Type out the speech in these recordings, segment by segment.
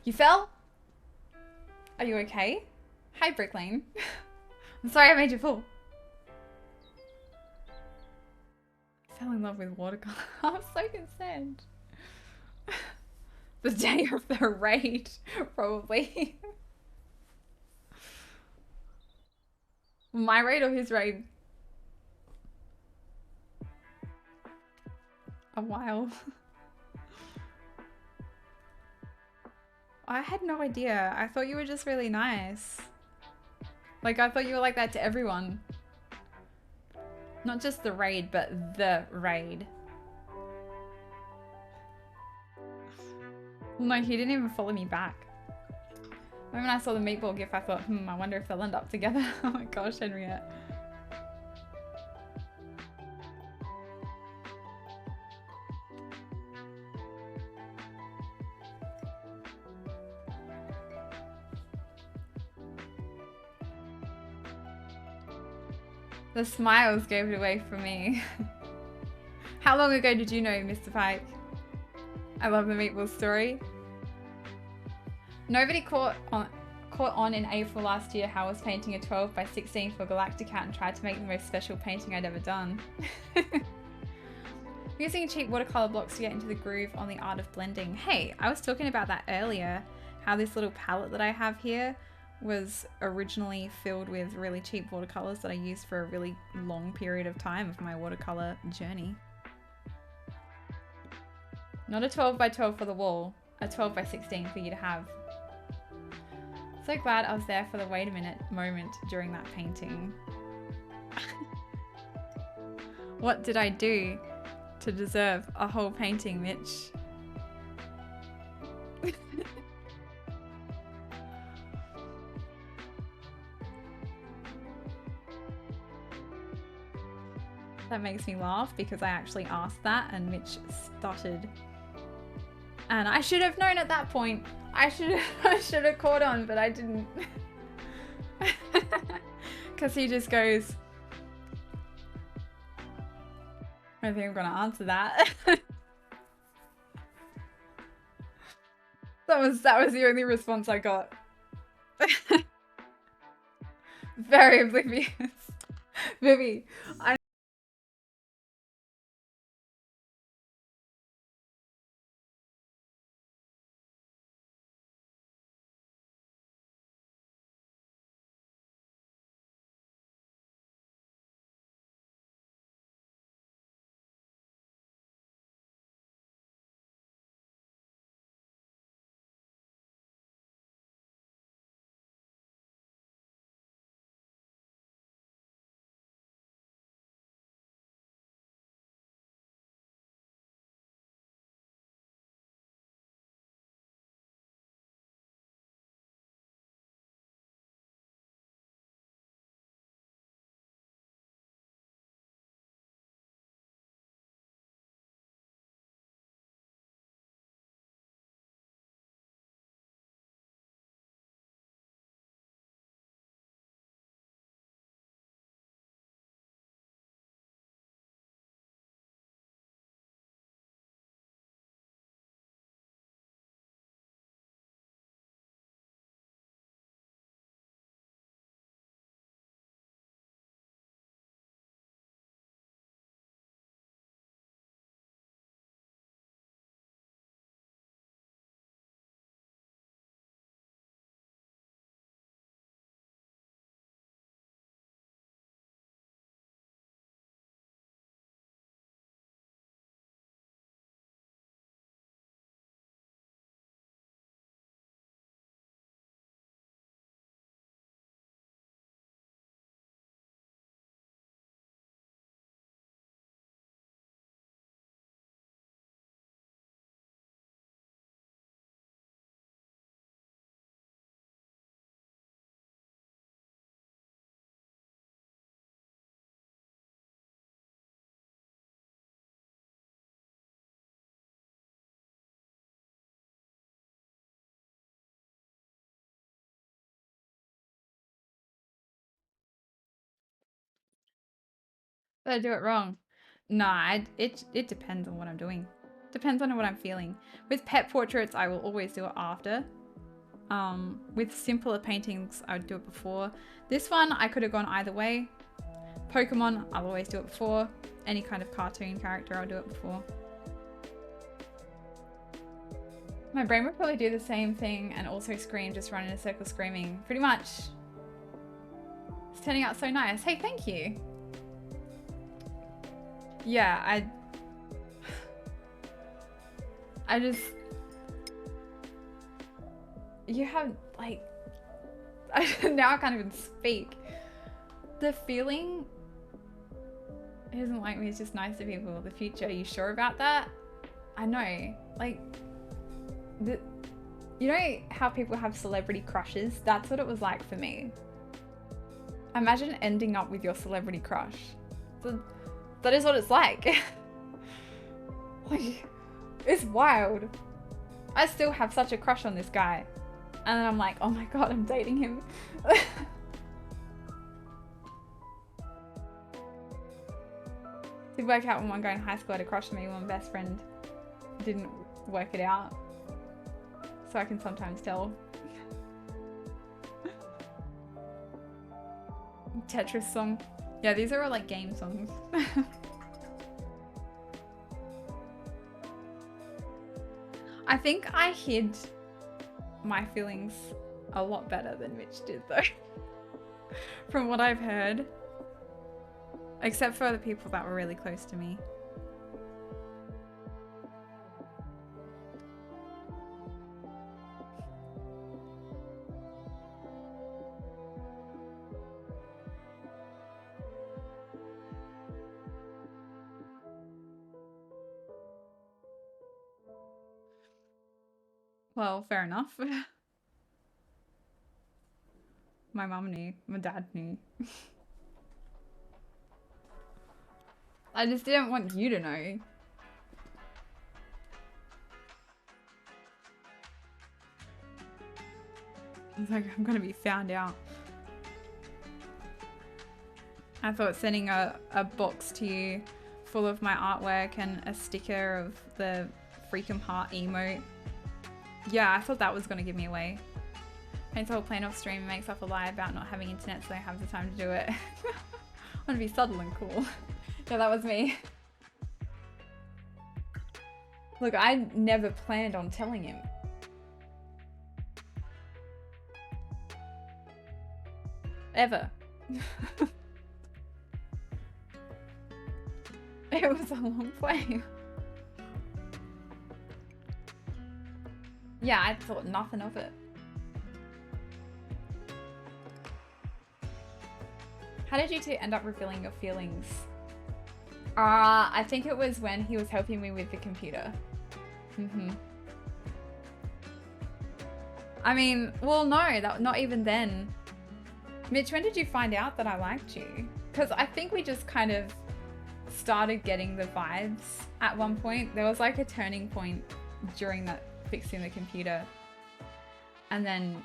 You fell? Are you okay? Hi, Bricklane. I'm sorry I made you fall. I fell in love with watercolor. I'm so concerned. The day of the raid, probably. My raid or his raid? A while. I had no idea. I thought you were just really nice. Like, I thought you were like that to everyone. Not just the raid, but the raid. No, he didn't even follow me back. When I saw the meatball gif, I thought, I wonder if they'll end up together. Oh my gosh, Henriette. The smiles gave it away for me. How long ago did you know Mr. Pike? I love the meatball story. Nobody caught on in April last year how I was painting a 12 by 16 for Galactica and tried to make the most special painting I'd ever done. Using cheap watercolor blocks to get into the groove on the art of blending. Hey, I was talking about that earlier, how this little palette that I have here was originally filled with really cheap watercolors that I used for a really long period of time of my watercolor journey. Not a 12 by 12 for the wall, a 12 by 16 for you to have. So glad I was there for the wait a minute moment during that painting. What did I do to deserve a whole painting, Mitch? That makes me laugh because I actually asked that and Mitch stuttered. And I should have known at that point. I should have caught on, but I didn't. Because he just goes, I think I'm gonna answer that. that was the only response I got. Very oblivious. Vivi, did I do it wrong? Nah, it depends on what I'm doing. Depends on what I'm feeling. With pet portraits, I will always do it after. With simpler paintings, I would do it before. This one, I could have gone either way. Pokemon, I'll always do it before. Any kind of cartoon character, I'll do it before. My brain would probably do the same thing and also scream, just run in a circle screaming. Pretty much. It's turning out so nice. Hey, thank you. Yeah, I just... You have, like... now I can't even speak. The feeling... He doesn't like me, he's just nice to people. The future, are you sure about that? I know. Like... You know how people have celebrity crushes? That's what it was like for me. Imagine ending up with your celebrity crush. So that is what it's like. Like, it's wild. I still have such a crush on this guy. And then I'm like, oh my god, I'm dating him. Did work out when one guy in high school had a crush on me when my best friend didn't work it out. So I can sometimes tell. Tetris song. Yeah, these are all like game songs. I think I hid my feelings a lot better than Mitch did though. From what I've heard. Except for the people that were really close to me. Well, fair enough. My mum knew. My dad knew. I just didn't want you to know. I was like, I'm gonna be found out. I thought sending a box to you full of my artwork and a sticker of the Freakum Heart emote. Yeah, I thought that was gonna give me away. Paints the whole plane off stream and makes up a lie about not having internet so I have the time to do it. I want to be subtle and cool. Yeah, that was me. Look, I never planned on telling him. Ever. It was a long play. Yeah, I thought nothing of it. How did you two end up revealing your feelings? I think it was when he was helping me with the computer. I mean, well, no, not even then. Mitch, when did you find out that I liked you? Because I think we just kind of started getting the vibes at one point. There was like a turning point during that fixing the computer. And then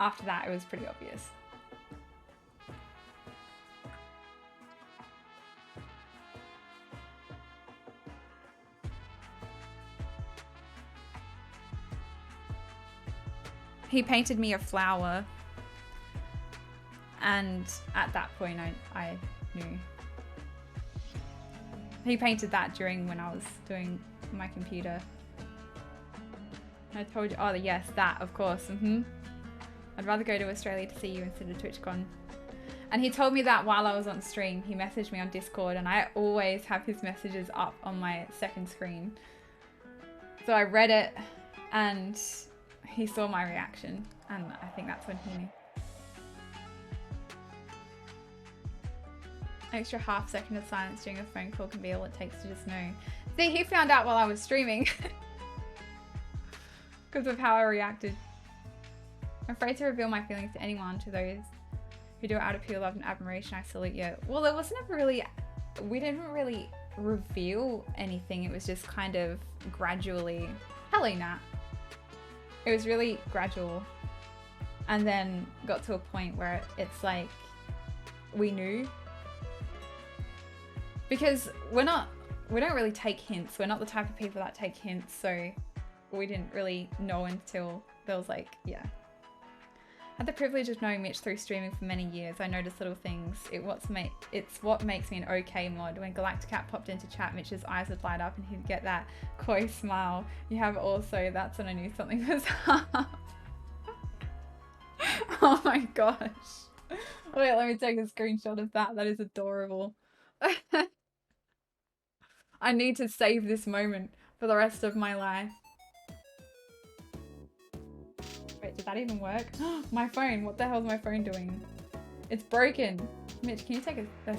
after that, it was pretty obvious. He painted me a flower, and at that point I knew. He painted that during when I was doing my computer. I told you, oh yes, that of course. I'd rather go to Australia to see you instead of TwitchCon. And he told me that while I was on stream. He messaged me on Discord, and I always have his messages up on my second screen. So I read it, and he saw my reaction, and I think that's when he knew. Extra half second of silence during a phone call can be all it takes to just know. See, he found out while I was streaming. Because of how I reacted. I'm afraid to reveal my feelings to anyone. To those who do it out of pure love and admiration, I salute you. Well, it was never really... We didn't really reveal anything. It was just kind of gradually... Hello, Nat. It was really gradual, and then got to a point where it's like we knew, because we're not we don't really take hints. We're not the type of people that take hints, so we didn't really know until there was like, yeah. Had the privilege of knowing Mitch through streaming for many years. I noticed little things. It's what makes me an okay mod. When Galacticat popped into chat, Mitch's eyes would light up and he'd get that coy smile. You have also, that's when I knew something was up. Oh my gosh. Wait, let me take a screenshot of that. That is adorable. I need to save this moment for the rest of my life. Wait, did that even work? My phone, what the hell is my phone doing? It's broken. Mitch, can you take a...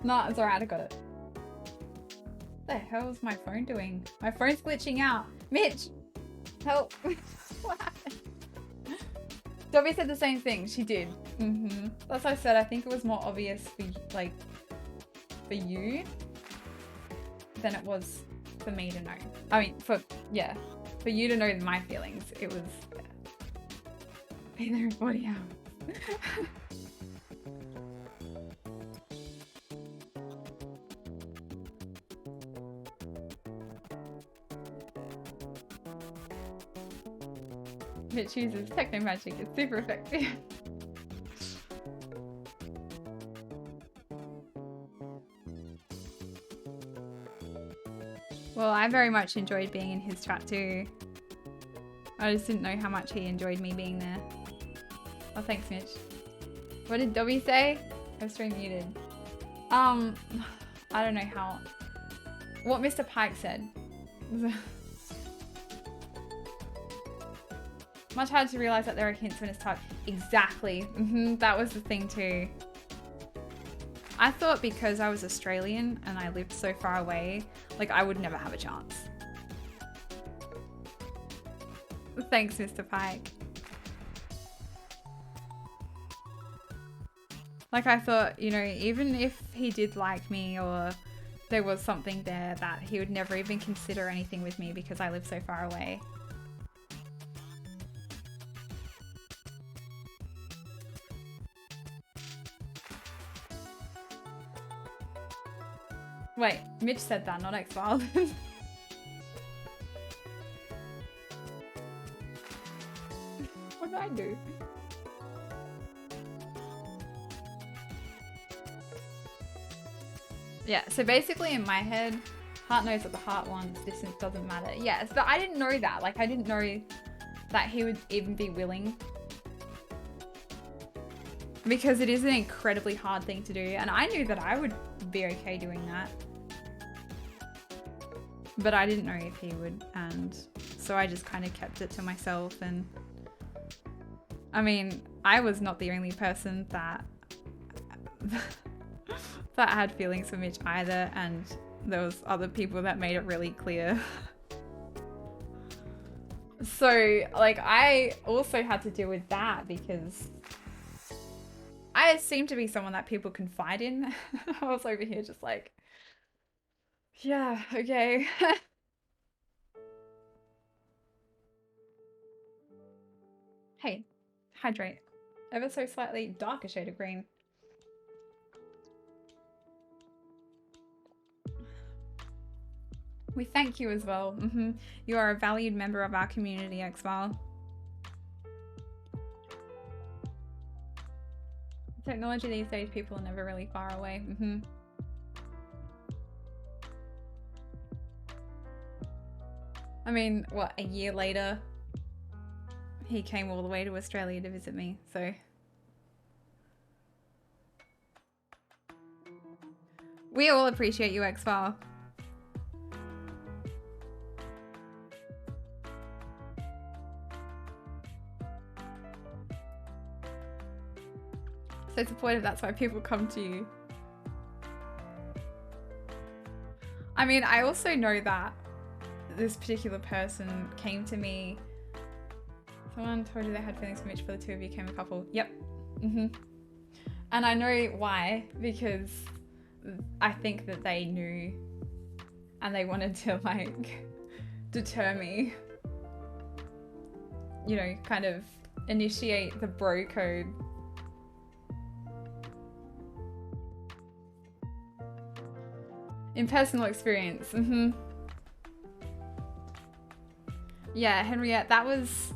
Nah, it's alright, I got it. What the hell is my phone doing? My phone's glitching out. Mitch! Help! What happened? Dobby said the same thing. She did. That's what I said. I think it was more obvious for, like, for you than it was for me to know. I mean, yeah. For you to know my feelings, it was be there in 40 hours. Mitch uses techno magic, it's super effective. Well, I very much enjoyed being in his chat too. I just didn't know how much he enjoyed me being there. Oh, thanks, Mitch. What did Dobby say? I was stream muted. I don't know how... What Mr. Pike said. Much harder to realize that there are hints when it's typed. Exactly. That was the thing too. I thought because I was Australian and I lived so far away, like I would never have a chance. Thanks, Mr. Pike. Like I thought, you know, even if he did like me or there was something there, that he would never even consider anything with me because I live so far away. Wait, Mitch said that, not X-Files. What did I do? Yeah, so basically in my head, heart knows what the heart wants, distance doesn't matter. Yes, but I didn't know that. Like, I didn't know that he would even be willing. Because it is an incredibly hard thing to do, and I knew that I would be okay doing that. But I didn't know if he would, and so I just kind of kept it to myself. And I mean, I was not the only person that that had feelings for Mitch either, and there was other people that made it really clear. So like I also had to deal with that because I seem to be someone that people confide in. I was over here just like, yeah, okay. Hey, hydrate. Ever so slightly darker shade of green. We thank you as well. You are a valued member of our community, X-File. Technology these days, people are never really far away. I mean, what, a year later, he came all the way to Australia to visit me, so. We all appreciate you, X-File. So supportive, that's why people come to you. I mean, I also know that this particular person came to me. Someone told you they had feelings for Mitch, for the two of you came a couple. Yep. And I know why, because I think that they knew and they wanted to like deter me. You know, kind of initiate the bro code. In personal experience. Yeah, Henriette, that was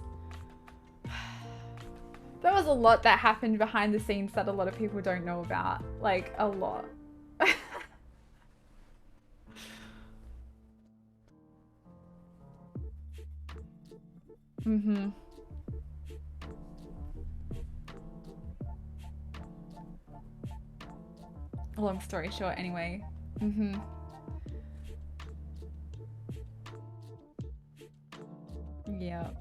a lot that happened behind the scenes that a lot of people don't know about. Like, a lot. Long story short, anyway. Yep.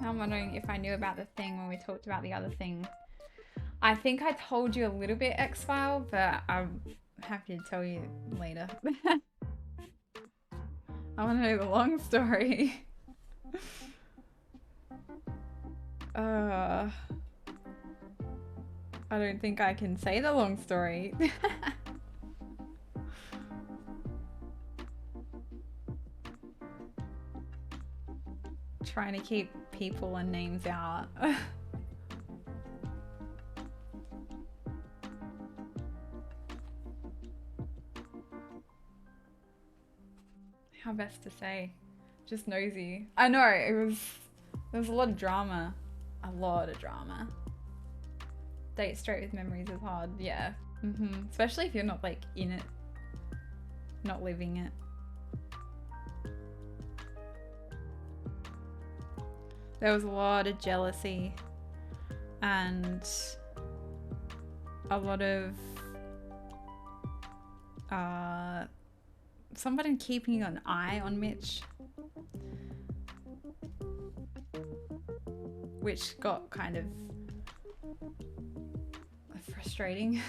I'm wondering if I knew about the thing when we talked about the other thing. I think I told you a little bit, X-File, but I'm happy to tell you later. I want to know the long story. I don't think I can say the long story. Trying to keep people and names out. How best to say? Just nosy. I know, there was a lot of drama. A lot of drama. Date straight with memories is hard, yeah. Especially if you're not like in it. Not living it. There was a lot of jealousy and a lot of somebody keeping an eye on Mitch, which got kind of frustrating.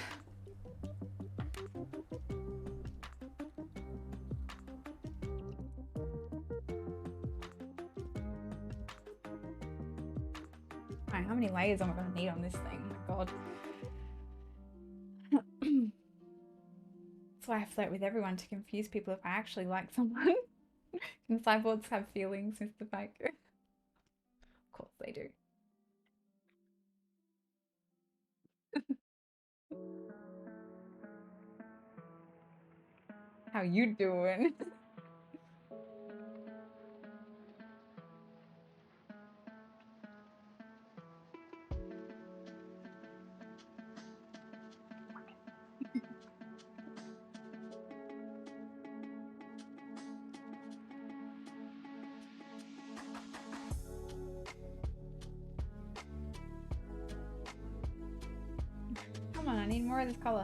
How many layers am I going to need on this thing? Oh my god. That's why I flirt with everyone, to confuse people if I actually like someone. Can cyborgs have feelings, Mr. Pike? Of course they do. How you doing? Come on, I need more of this color.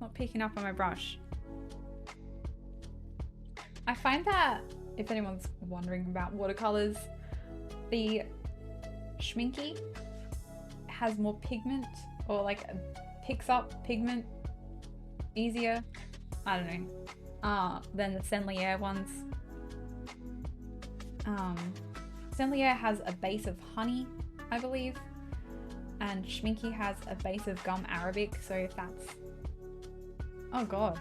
Not picking up on my brush. I find that, if anyone's wondering about watercolors, the Schminky has more pigment, or like picks up pigment easier, I don't know, than the Sennelier ones. Sennelier has a base of honey, I believe, and Schminky has a base of gum arabic, so if that's... Oh god.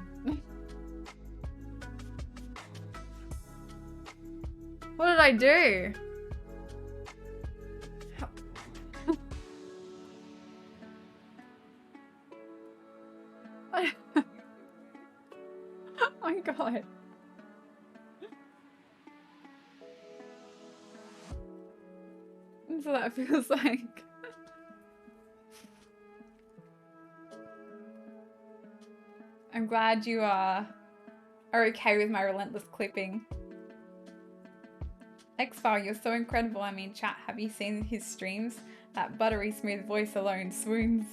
What did I do? Oh my god. That's what that feels like. I'm glad you are okay with my relentless clipping. X-File, you're so incredible. I mean, chat, have you seen his streams? That buttery smooth voice alone swoons.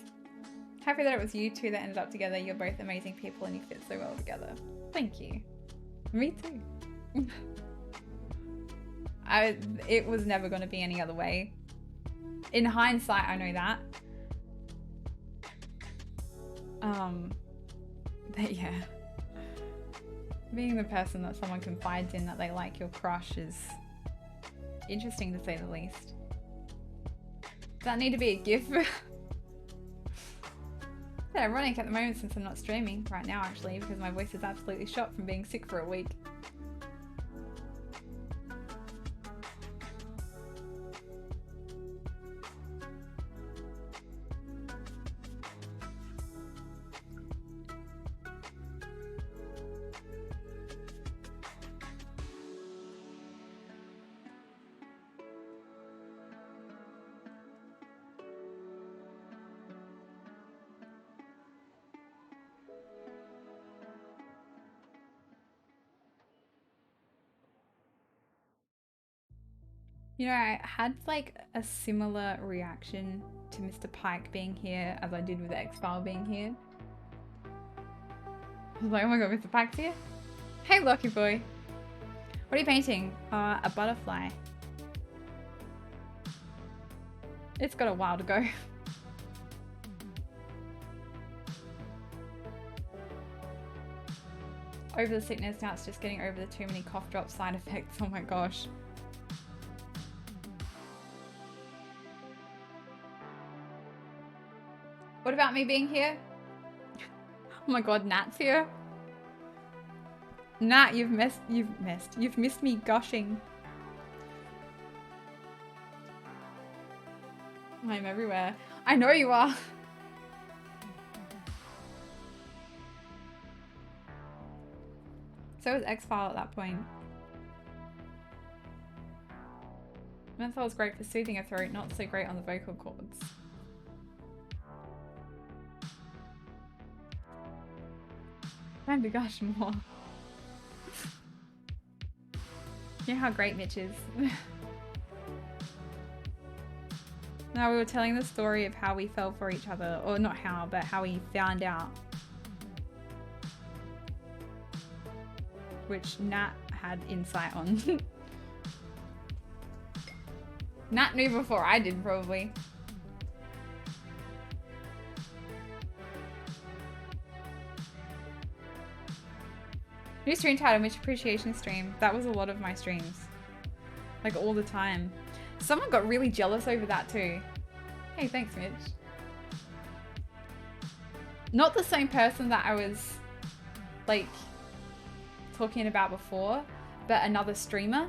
Happy that it was you two that ended up together. You're both amazing people and you fit so well together. Thank you. Me too. It was never going to be any other way. In hindsight, I know that. But yeah. Being the person that someone confides in that they like your crush is interesting to say the least. Does that need to be a GIF? It's ironic at the moment since I'm not streaming right now actually, because my voice is absolutely shot from being sick for a week. You know, I had like a similar reaction to Mr. Pike being here as I did with the X-File being here. I was like, oh my god, Mr. Pike's here? Hey, Lucky boy. What are you painting? A butterfly. It's got a while to go. Over the sickness, now it's just getting over the too many cough drop side effects. Oh my gosh. What about me being here? Oh my god, Nat's here. Nat, you've missed me gushing. I'm everywhere. I know you are. So was X-File at that point. Menthol is great for soothing a throat, not so great on the vocal cords. Time to gush more. You know how great Mitch is. Now we were telling the story of how we fell for each other, or not how, but how we found out. Which Nat had insight on. Nat knew before I did, probably. New stream title, Mitch Appreciation Stream. That was a lot of my streams. Like all the time. Someone got really jealous over that too. Hey, thanks, Mitch. Not the same person that I was like talking about before, but another streamer.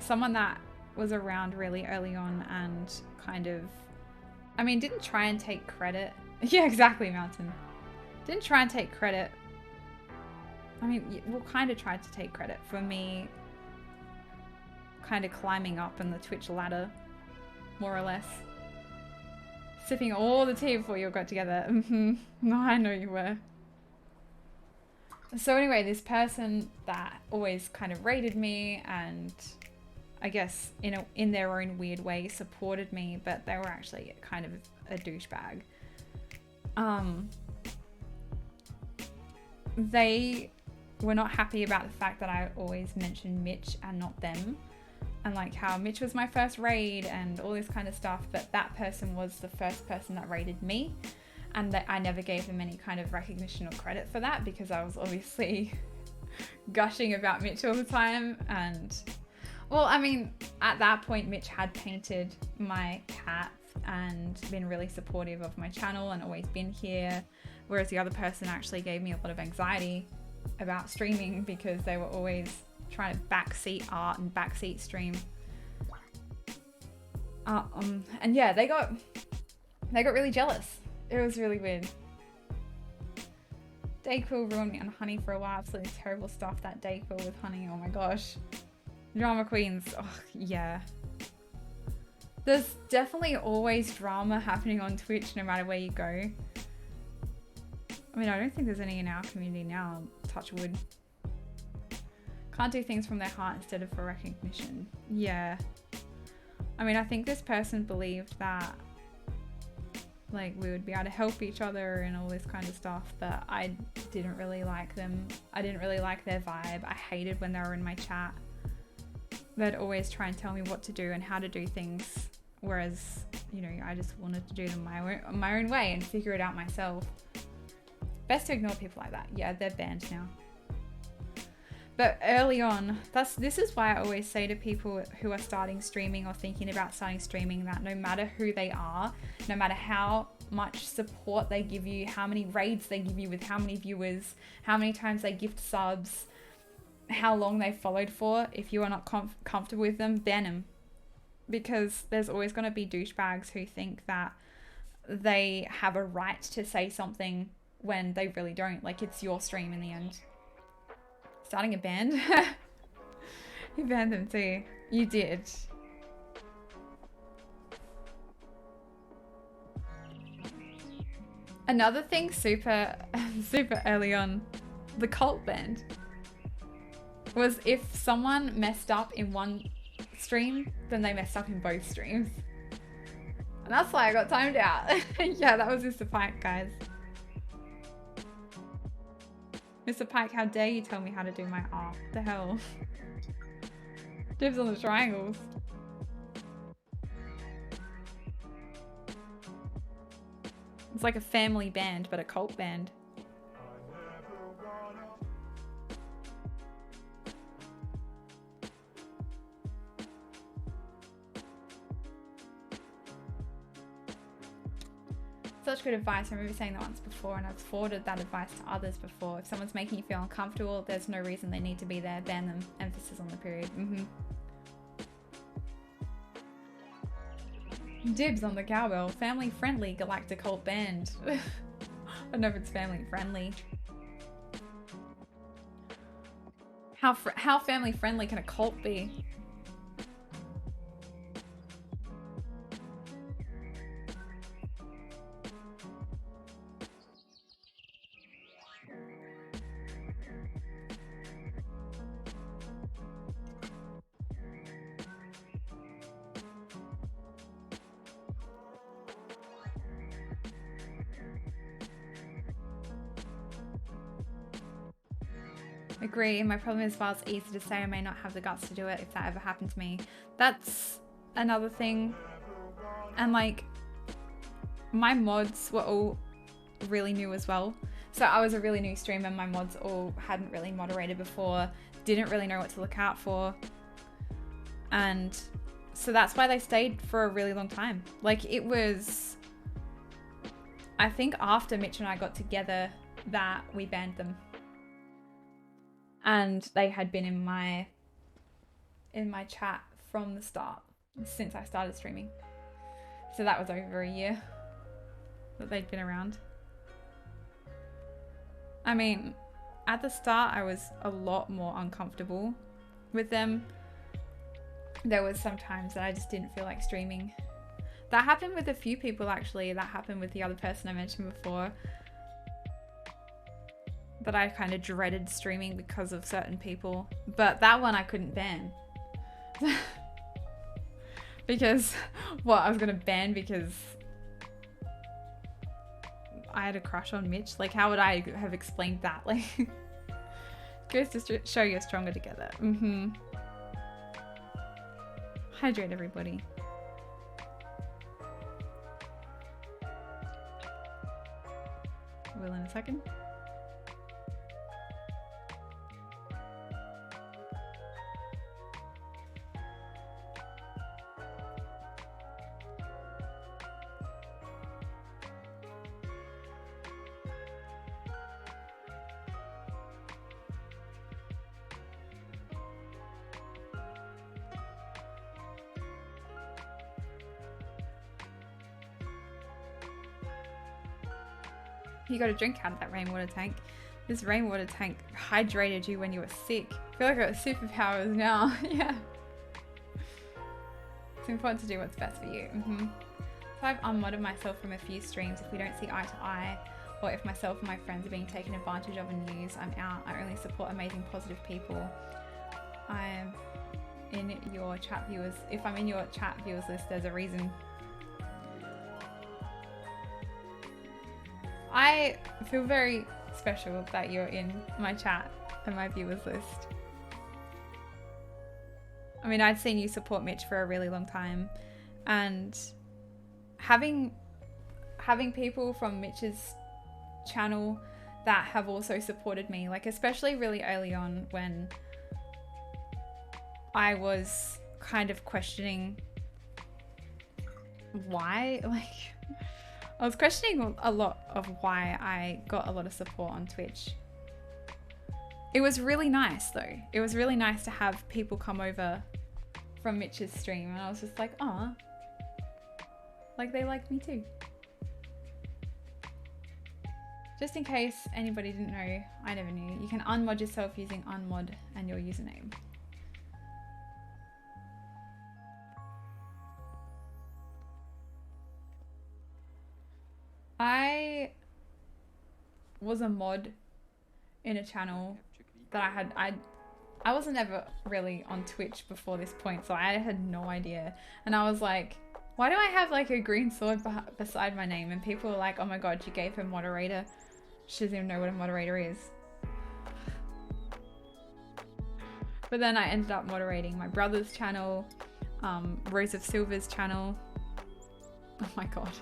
Someone that was around really early on and kind of, I mean, didn't try and take credit. Yeah, exactly, Mountain. Didn't try and take credit. I mean, well, kind of tried to take credit for me kind of climbing up in the Twitch ladder, more or less. Sipping all the tea before you all got together. No, I know you were. So anyway, this person that always kind of rated me and I guess in their own weird way supported me, but they were actually kind of a douchebag. They were not happy about the fact that I always mentioned Mitch and not them, and like how Mitch was my first raid and all this kind of stuff, but that person was the first person that raided me, and that I never gave them any kind of recognition or credit for that because I was obviously gushing about Mitch all the time. And well, I mean, at that point Mitch had painted my cat and been really supportive of my channel and always been here, whereas the other person actually gave me a lot of anxiety about streaming because they were always trying to backseat art and backseat stream. And yeah, they got really jealous. It was really weird. Dayquil ruined me on Honey for a while. Absolutely terrible stuff, that Dayquil with Honey. Oh my gosh. Drama queens. Oh, yeah. There's definitely always drama happening on Twitch no matter where you go. I mean, I don't think there's any in our community now, touch wood. Can't do things from their heart instead of for recognition. Yeah. I mean, I think this person believed that like we would be able to help each other and all this kind of stuff, but I didn't really like them. I didn't really like their vibe. I hated when they were in my chat. They'd always try and tell me what to do and how to do things, whereas, you know, I just wanted to do them my own way and figure it out myself. Best to ignore people like that. Yeah, they're banned now. But early on, this is why I always say to people who are starting streaming or thinking about starting streaming that no matter who they are, no matter how much support they give you, how many raids they give you with how many viewers, how many times they gift subs, how long they followed for, if you are not comfortable with them, ban them. Because there's always going to be douchebags who think that they have a right to say something when they really don't. Like, it's your stream in the end. Starting a band? You banned them too. You did. Another thing super early on, the cult band, was if someone messed up in one stream, then they messed up in both streams. And that's why I got timed out. Yeah, that was Mr. Pike, guys. Mr. Pike, how dare you tell me how to do my art? What the hell? Dibs on the triangles. It's like a family band, but a cult band. Such good advice. I remember saying that once before, and I've forwarded that advice to others before. If someone's making you feel uncomfortable, there's no reason they need to be there. Ban them. Emphasis on the period. Dibs on the cowbell. Family friendly galactic cult band. I don't know if it's family friendly. How family friendly can a cult be? Agree. My problem is, while it's easy to say, I may not have the guts to do it if that ever happened to me. That's another thing. And like, my mods were all really new as well. So I was a really new streamer. My mods all hadn't really moderated before, didn't really know what to look out for. And so that's why they stayed for a really long time. Like, it was, I think after Mitch and I got together that we banned them. And they had been in my chat from the start, since I started streaming. So that was over a year that they'd been around. I mean, at the start I was a lot more uncomfortable with them. There was some times that I just didn't feel like streaming. That happened with a few people actually. That happened with the other person I mentioned before. That I kind of dreaded streaming because of certain people. But that one I couldn't ban. Because, what, I was going to ban because I had a crush on Mitch? Like, how would I have explained that? Like, goes to show you're stronger together. Hydrate, everybody. Will in a second. You got a drink out of that rainwater tank. This rainwater tank hydrated you when you were sick. I feel like I got superpowers now. Yeah. It's important to do what's best for you. So I've unmodded myself from a few streams. If we don't see eye to eye, or if myself and my friends are being taken advantage of and used, I'm out. I only support amazing, positive people. I'm in your chat viewers. If I'm in your chat viewers list, there's a reason. I feel very special that you're in my chat and my viewers list. I mean, I'd seen you support Mitch for a really long time, and having people from Mitch's channel that have also supported me, like especially really early on when I was kind of questioning why, like I was questioning a lot of why I got a lot of support on Twitch. It was really nice though. It was really nice to have people come over from Mitch's stream, and I was just like, oh, like they liked me too. Just in case anybody didn't know, I never knew, you can unmod yourself using unmod and your username. I was a mod in a channel that I I wasn't ever really on Twitch before this point, so I had no idea. And I was like, why do I have like a green sword beside my name? And people were like, oh my god, you gave her moderator. She doesn't even know what a moderator is. But then I ended up moderating my brother's channel, Rose of Silver's channel. Oh my god.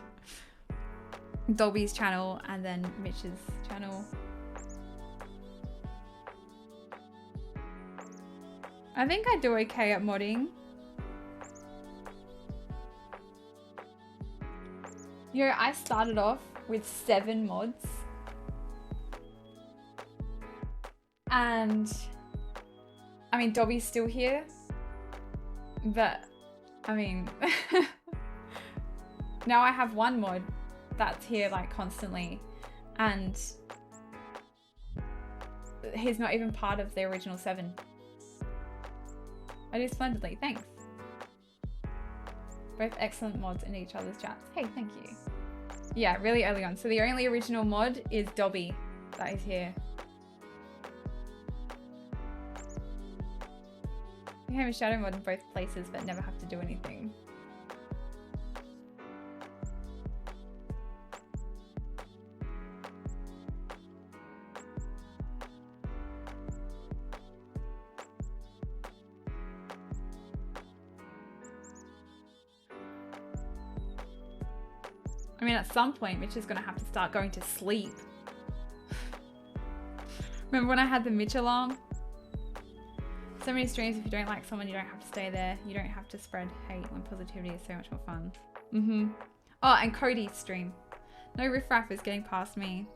Dobby's channel, and then Mitch's channel. I think I do okay at modding. You know, I started off with 7 mods. And I mean, Dobby's still here, but I mean, now I have 1 mod that's here like constantly, and he's not even part of the original 7. I do splendidly, thanks. Both excellent mods in each other's chats. Hey, thank you. Yeah, really early on. So the only original mod is Dobby that is here. I have a shadow mod in both places but never have to do anything. I mean, at some point, Mitch is going to have to start going to sleep. Remember when I had the Mitch alarm? So many streams, if you don't like someone, you don't have to stay there. You don't have to spread hate when positivity is so much more fun. Oh, and Cody's stream. No riffraff is getting past me.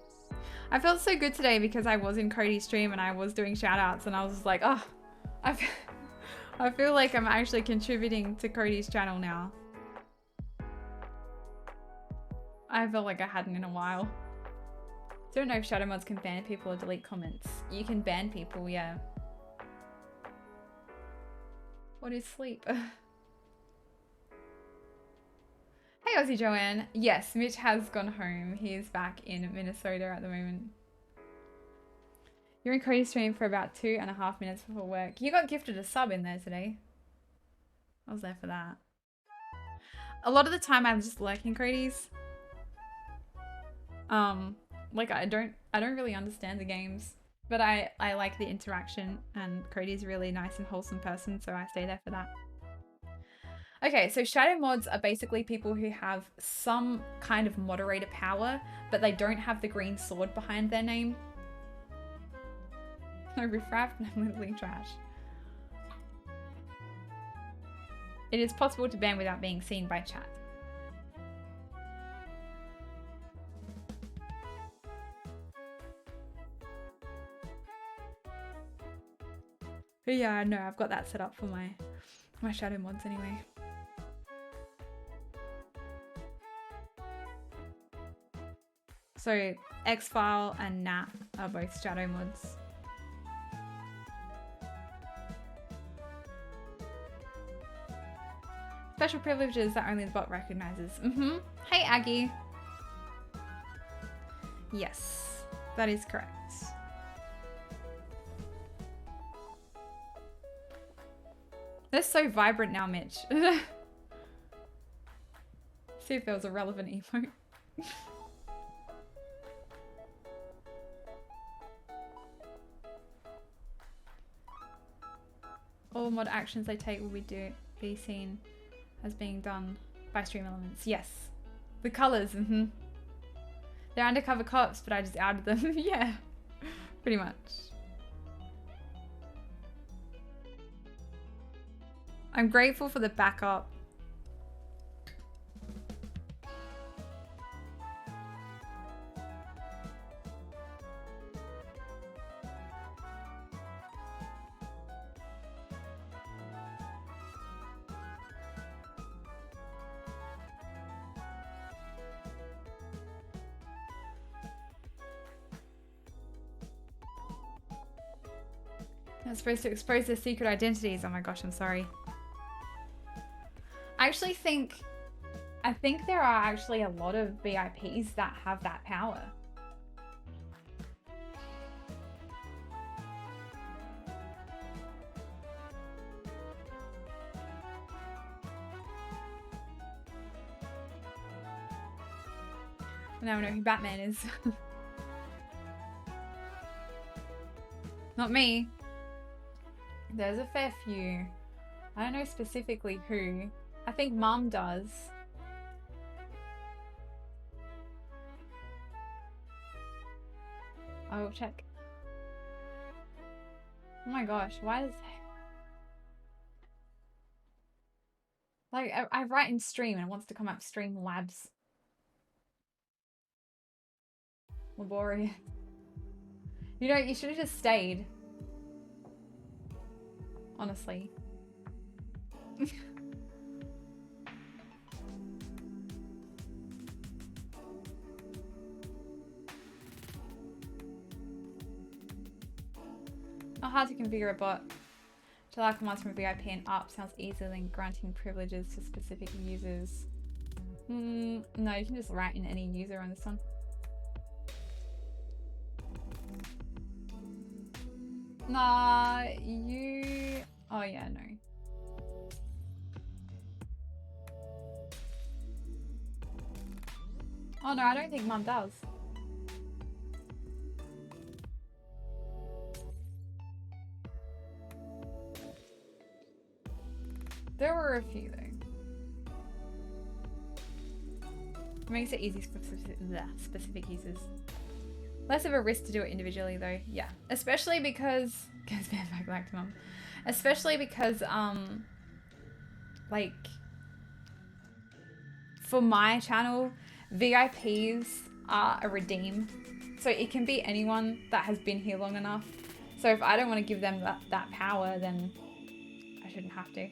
I felt so good today because I was in Cody's stream and I was doing shout outs and I was just like, oh, I feel like I'm actually contributing to Cody's channel now. I felt like I hadn't in a while. Don't know if shadow mods can ban people or delete comments. You can ban people, yeah. What is sleep? Hey Aussie Joanne. Yes, Mitch has gone home. He is back in Minnesota at the moment. You're in Cody's stream for about 2.5 minutes before work. You got gifted a sub in there today. I was there for that. A lot of the time I'm just lurking Cody's. Like I don't really understand the games, but I like the interaction, and Cody's a really nice and wholesome person, so I stay there for that. Okay, so shadow mods are basically people who have some kind of moderator power, but they don't have the green sword behind their name. No riffraff, no literally trash. It is possible to ban without being seen by chat. But yeah, no, I've got that set up for my shadow mods anyway. So X-File and Nat are both shadow mods. Special privileges that only the bot recognizes. Hey Aggie. Yes, that is correct. They're so vibrant now, Mitch. See if there was a relevant emote. All mod actions they take will be seen as being done by stream elements. Yes. The colors, They're undercover cops, but I just outed them. Yeah. Pretty much. I'm grateful for the backup. They're supposed to expose their secret identities. Oh my gosh, I'm sorry. I think there are actually a lot of VIPs that have that power. Now I know who Batman is. Not me. There's a fair few. I don't know specifically who. I think Mum does. I will check. Oh my gosh, why does... Like, I write in Stream and it wants to come up Stream Labs. Laborious. You know, you should have just stayed. Honestly. Not hard to configure a bot. To allow commands from VIP and up sounds easier than granting privileges to specific users. No, you can just write in any user on this one. Nah, you... Oh yeah, no. Oh no, I don't think Mum does. There were a few though. It makes it easy for specific users. Less of a risk to do it individually though. Yeah, especially because goes back to Mum. Especially because like for my channel, VIPs are a redeem. So it can be anyone that has been here long enough. So if I don't want to give them that power, then I shouldn't have to.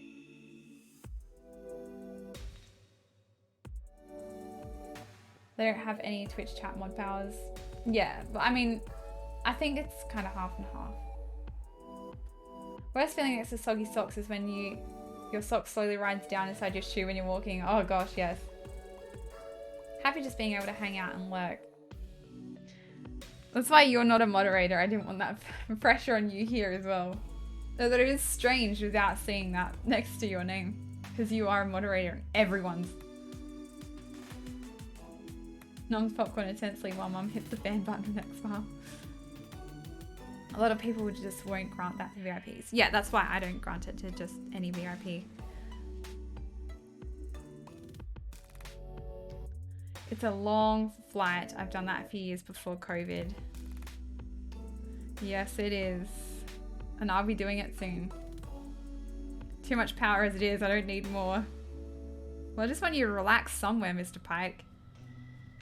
They don't have any Twitch chat mod powers. Yeah, but I mean, I think it's kind of half and half. Worst feeling next to soggy socks is when your sock slowly rides down inside your shoe when you're walking. Oh gosh, yes. Happy just being able to hang out and lurk. That's why you're not a moderator. I didn't want that pressure on you here as well. Though that it is strange without seeing that next to your name. Because you are a moderator and everyone's. Noms popcorn intensely while Mum hits the fan button next file. A lot of people just won't grant that to VIPs. Yeah, that's why I don't grant it to just any VIP. It's a long flight. I've done that a few years before COVID. Yes, it is. And I'll be doing it soon. Too much power as it is. I don't need more. Well, I just want you to relax somewhere, Mr. Pike.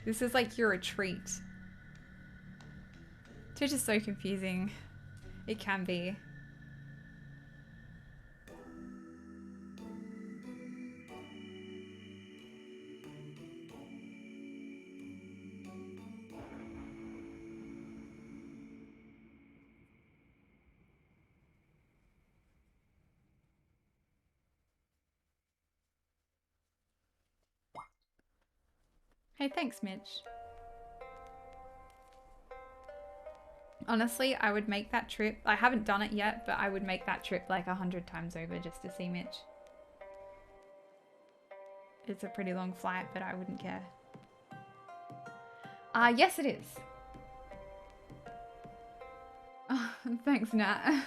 This is like your retreat. Twitch is so confusing. It can be. Hey, thanks, Mitch. Honestly, I would make that trip. I haven't done it yet, but I would make that trip like 100 times over just to see Mitch. It's a pretty long flight, but I wouldn't care. Yes, it is. Oh, thanks, Nat.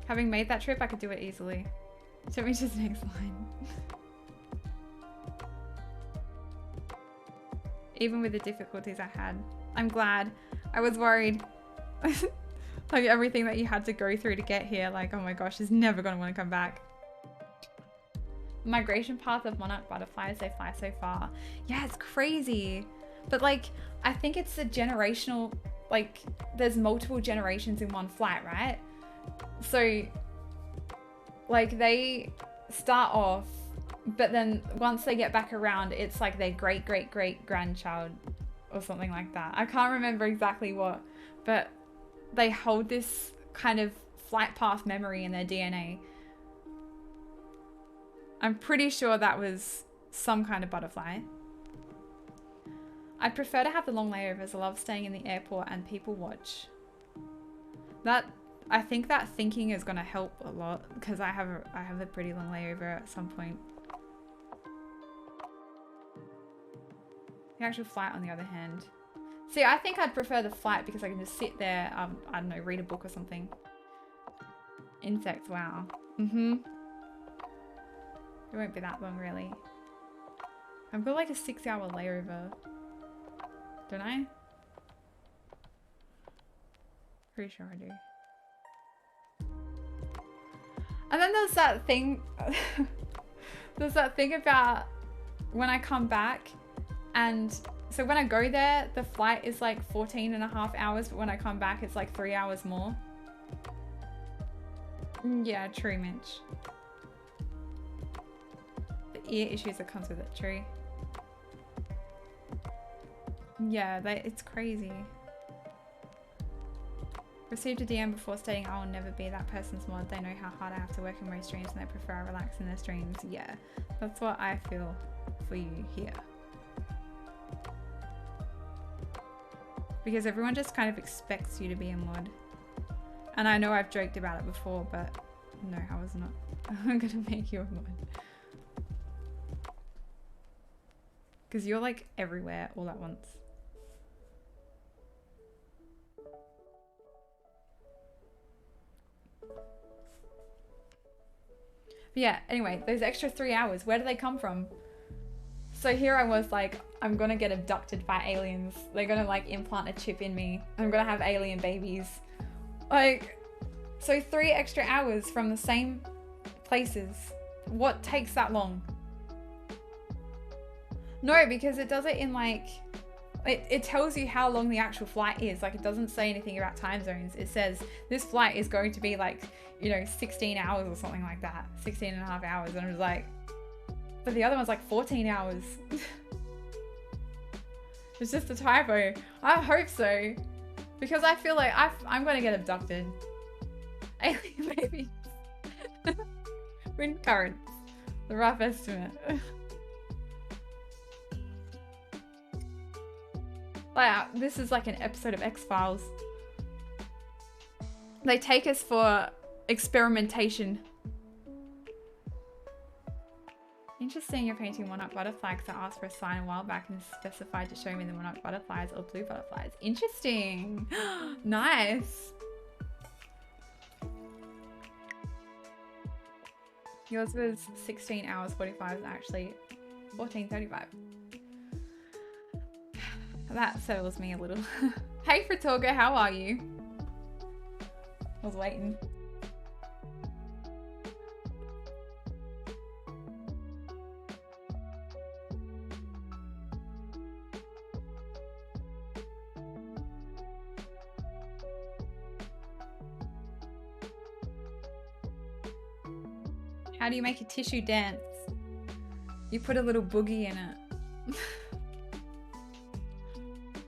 Having made that trip, I could do it easily. So me just next line. Even with the difficulties I had. I'm glad. I was worried. Like everything that you had to go through to get here, like, oh my gosh, is never gonna want to come back. Migration path of monarch butterflies, they fly so far. Yeah, it's crazy. But like, I think it's a generational, like, there's multiple generations in one flight, right? So, like, they start off, but then once they get back around, it's like their great-great-great-grandchild or something like that. I can't remember exactly what, but they hold this kind of flight path memory in their DNA. I'm pretty sure that was some kind of butterfly. I'd prefer to have the long layovers. I love staying in the airport and people watch. I think that thinking is gonna help a lot because I have a pretty long layover at some point. The actual flight, on the other hand. See, I think I'd prefer the flight because I can just sit there, I don't know, read a book or something. Insects, wow. It won't be that long, really. I've got like a 6-hour layover. Don't I? Pretty sure I do. And then there's that thing, there's that thing about when I come back, and so when I go there, the flight is like 14.5 hours, but when I come back, it's like 3 hours more. Yeah, true, Mitch. The ear issues that comes with it, true. Yeah, it's crazy. Received a DM before stating I will never be that person's mod. They know how hard I have to work in my streams and they prefer I relax in their streams. Yeah, that's what I feel for you here. Because everyone just kind of expects you to be a mod. And I know I've joked about it before, but no, I was not. I'm gonna make you a mod. Because you're like everywhere all at once. But yeah, anyway, those extra 3 hours, where do they come from? So here I was like, I'm gonna get abducted by aliens. They're gonna like implant a chip in me. I'm gonna have alien babies. Like, so 3 extra hours from the same places. What takes that long? No, because it does it in like, it tells you how long the actual flight is. Like, it doesn't say anything about time zones. It says this flight is going to be like, you know, 16 hours or something like that. 16.5 hours. And I'm just like, but the other one's like 14 hours. It's just a typo. I hope so. Because I feel like I'm going to get abducted. Alien babies. Wind currents. The rough estimate. Wow, this is like an episode of X-Files. They take us for experimentation. Interesting, you're painting monarch butterflies. I asked for a sign a while back and specified to show me the monarch butterflies or blue butterflies. Interesting. Nice. Yours was 16 hours 45 and actually 14:35. That settles me a little. Hey Fritorga, how are you? I was waiting. How do you make a tissue dance? You put a little boogie in it.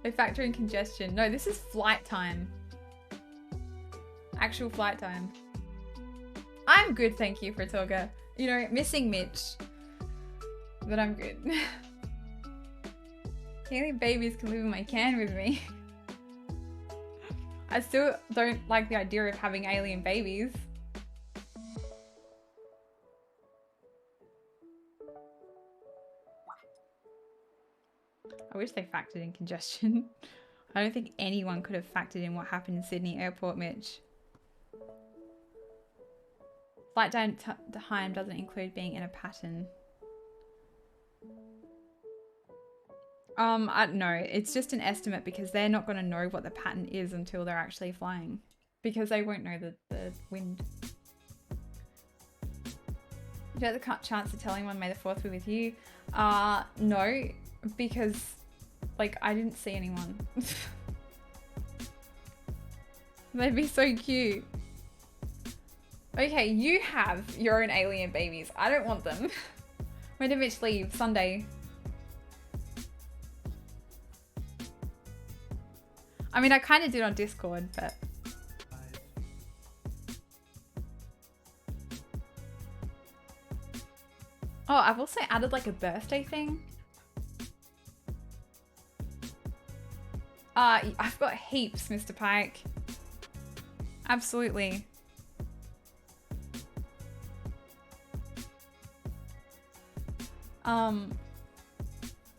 They factor in congestion. No, this is flight time. Actual flight time. I'm good, thank you, Fritorga. You know, missing Mitch. But I'm good. Alien babies can live in my can with me. I still don't like the idea of having alien babies. I wish they factored in congestion. I don't think anyone could have factored in what happened in Sydney Airport, Mitch. Flight time doesn't include being in a pattern. I don't know. It's just an estimate because they're not going to know what the pattern is until they're actually flying. Because they won't know the wind. Do you have the chance of telling one May the 4th be with you? No, because like I didn't see anyone. They'd be so cute. Okay, you have your own alien babies. I don't want them. When did Mitch leave? Sunday. I mean, I kind of did on Discord, but... Oh, I've also added like a birthday thing. I've got heaps, Mr. Pike. Absolutely.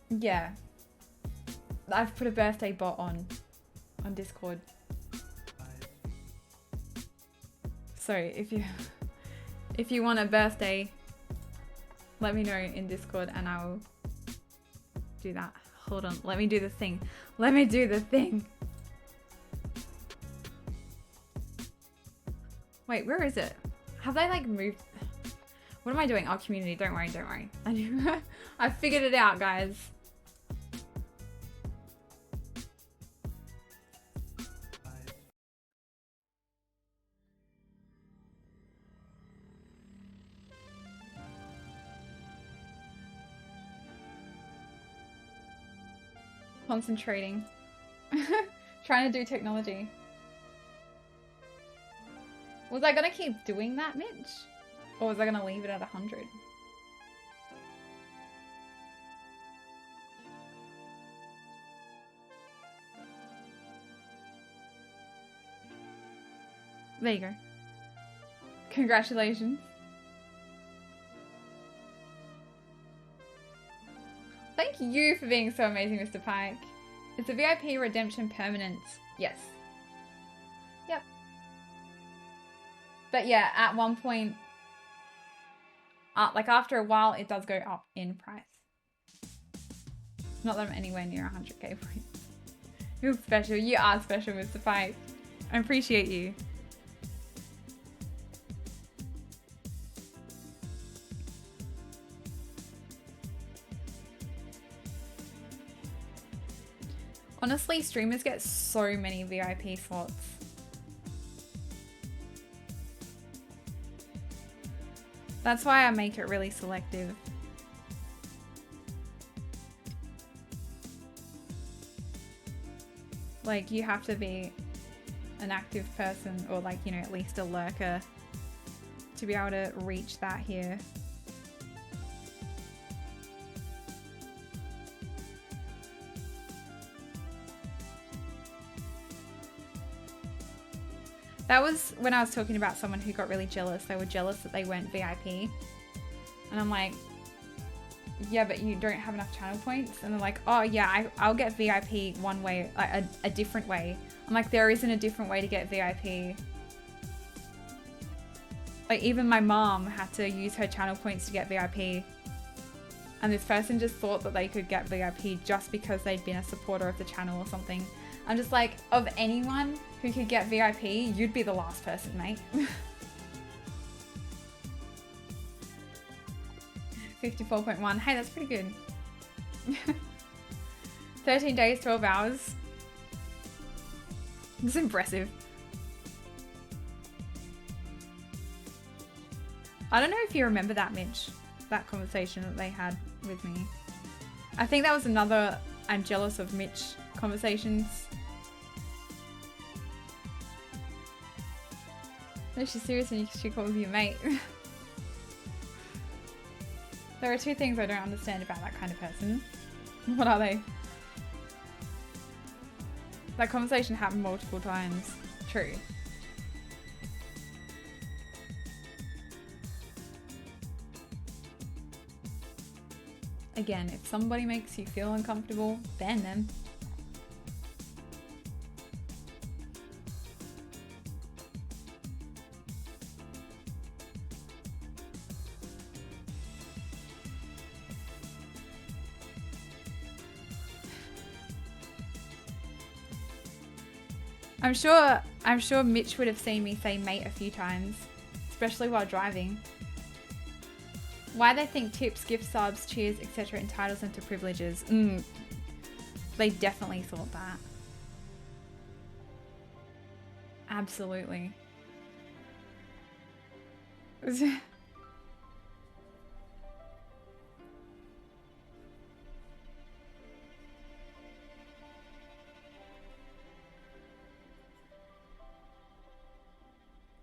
Yeah. I've put a birthday bot on Discord. So if you want a birthday, let me know in Discord and I will do that. Hold on, let me do the thing. Let me do the thing. Wait, where is it? Have they like moved? What am I doing? Oh, community, don't worry, don't worry. I figured it out, guys. Concentrating. Trying to do technology. Was I gonna keep doing that, Mitch? Or was I gonna leave it at 100? There you go. Congratulations. Thank you for being so amazing, Mr. Pike. It's a VIP redemption permanent. Yes. Yep. But yeah, at one point, like after a while, it does go up in price. Not that I'm anywhere near 100k points. You're special. You are special, Mr. Pike. I appreciate you. Honestly, streamers get so many VIP slots. That's why I make it really selective. Like, you have to be an active person or like, you know, at least a lurker to be able to reach that here. That was when I was talking about someone who got really jealous. They were jealous that they weren't VIP. And I'm like, yeah, but you don't have enough channel points. And they're like, oh yeah, I'll get VIP one way, a different way. I'm like, there isn't a different way to get VIP. Like even my mom had to use her channel points to get VIP. And this person just thought that they could get VIP just because they'd been a supporter of the channel or something. I'm just like, of anyone who could get VIP, you'd be the last person, mate. 54.1. Hey, that's pretty good. 13 days, 12 hours. It's impressive. I don't know if you remember that, Mitch. That conversation that they had with me. I think that was another I'm jealous of Mitch conversations. No, she's serious and she calls you mate. There are two things I don't understand about that kind of person. What are they? That conversation happened multiple times. True. Again, if somebody makes you feel uncomfortable, ban them. I'm sure Mitch would have seen me say mate a few times, especially while driving. Why they think tips, gift subs, cheers, etc. entitles them to privileges. They definitely thought that. Absolutely.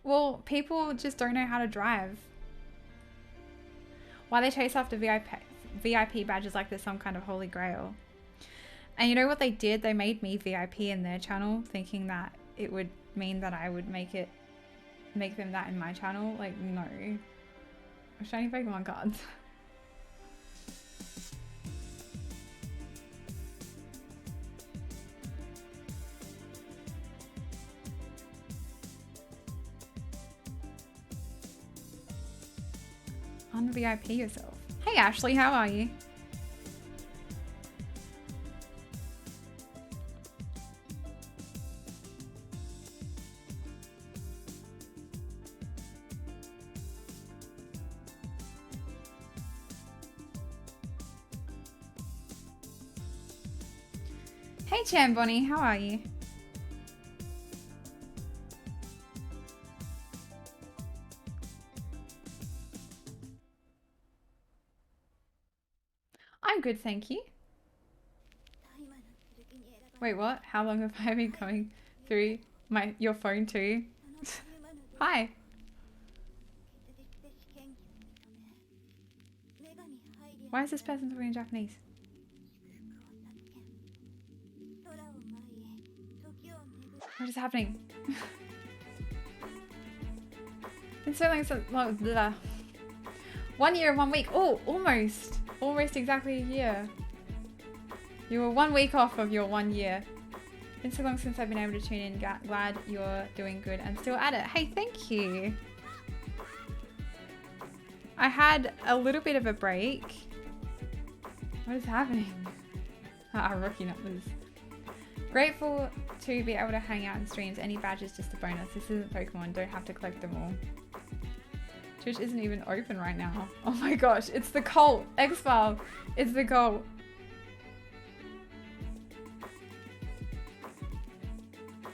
Well, people just don't know how to drive. Why they chase after VIP badges like there's some kind of holy grail. And you know what they did? They made me VIP in their channel, thinking that it would mean that I would make them that in my channel. Like, no. Shiny Pokemon cards. Un-VIP yourself. Hey Ashley, how are you? Hey Chan Bonnie, how are you? I'm good, thank you. Wait, what? How long have I been coming through your phone too? Hi. Why is this person talking in Japanese? What is happening? It's so long, blah. 1 year and 1 week. Oh, almost. Almost exactly a year. You were 1 week off of your 1 year. Been so long since I've been able to tune in. Glad you're doing good and still at it. Hey, thank you. I had a little bit of a break. What is happening? Rookie numbers. Grateful to be able to hang out in streams. Any badges, just a bonus. This isn't Pokemon. Don't have to collect them all. Twitch isn't even open right now. Oh my gosh, it's the cult. X-File. It's the cult.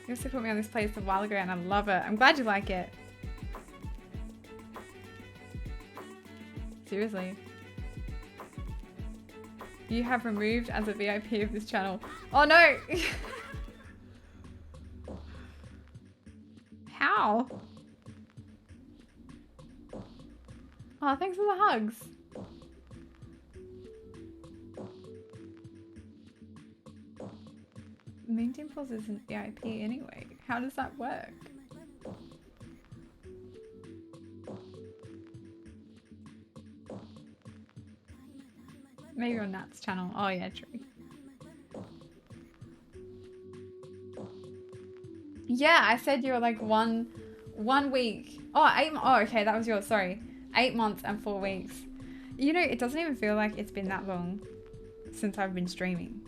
You also put me on this playlist a while ago and I love it. I'm glad you like it. Seriously. You have removed as a VIP of this channel. Oh no! How? Oh, thanks for the hugs. Main Team Plus isn't VIP anyway. How does that work? Maybe on Nat's channel. Oh yeah, true. Yeah, I said you were like one week. Oh, 8. Oh, okay, that was yours. Sorry, 8 months and 4 weeks. You know, it doesn't even feel like it's been that long since I've been streaming.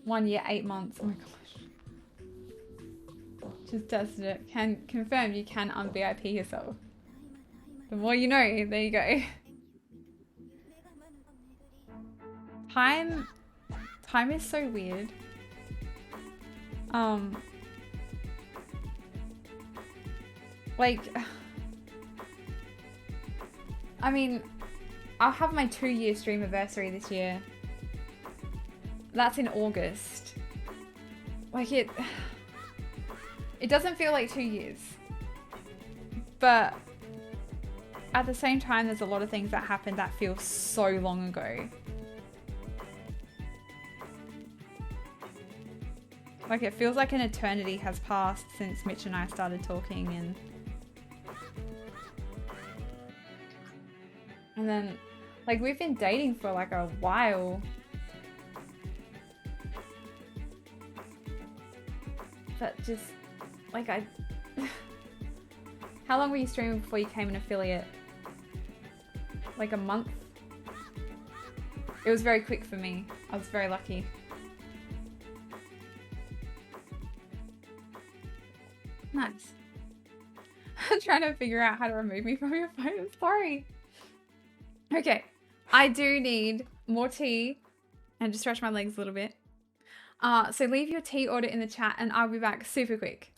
One year, 8 months. Oh my gosh. Just tested it. Can confirm you can un-VIP yourself. The more you know, there you go. Time is so weird. Like, I mean, I'll have my 2-year stream anniversary this year. That's in August. Like it doesn't feel like 2 years. But at the same time, there's a lot of things that happened that feel so long ago. Like it feels like an eternity has passed since Mitch and I started talking and then like we've been dating for like a while. But just like how long were you streaming before you became an affiliate? Like a month? It was very quick for me. I was very lucky. Nice. I'm trying to figure out how to remove me from your phone. I'm sorry. Okay. I do need more tea and just stretch my legs a little bit. So leave your tea order in the chat and I'll be back super quick.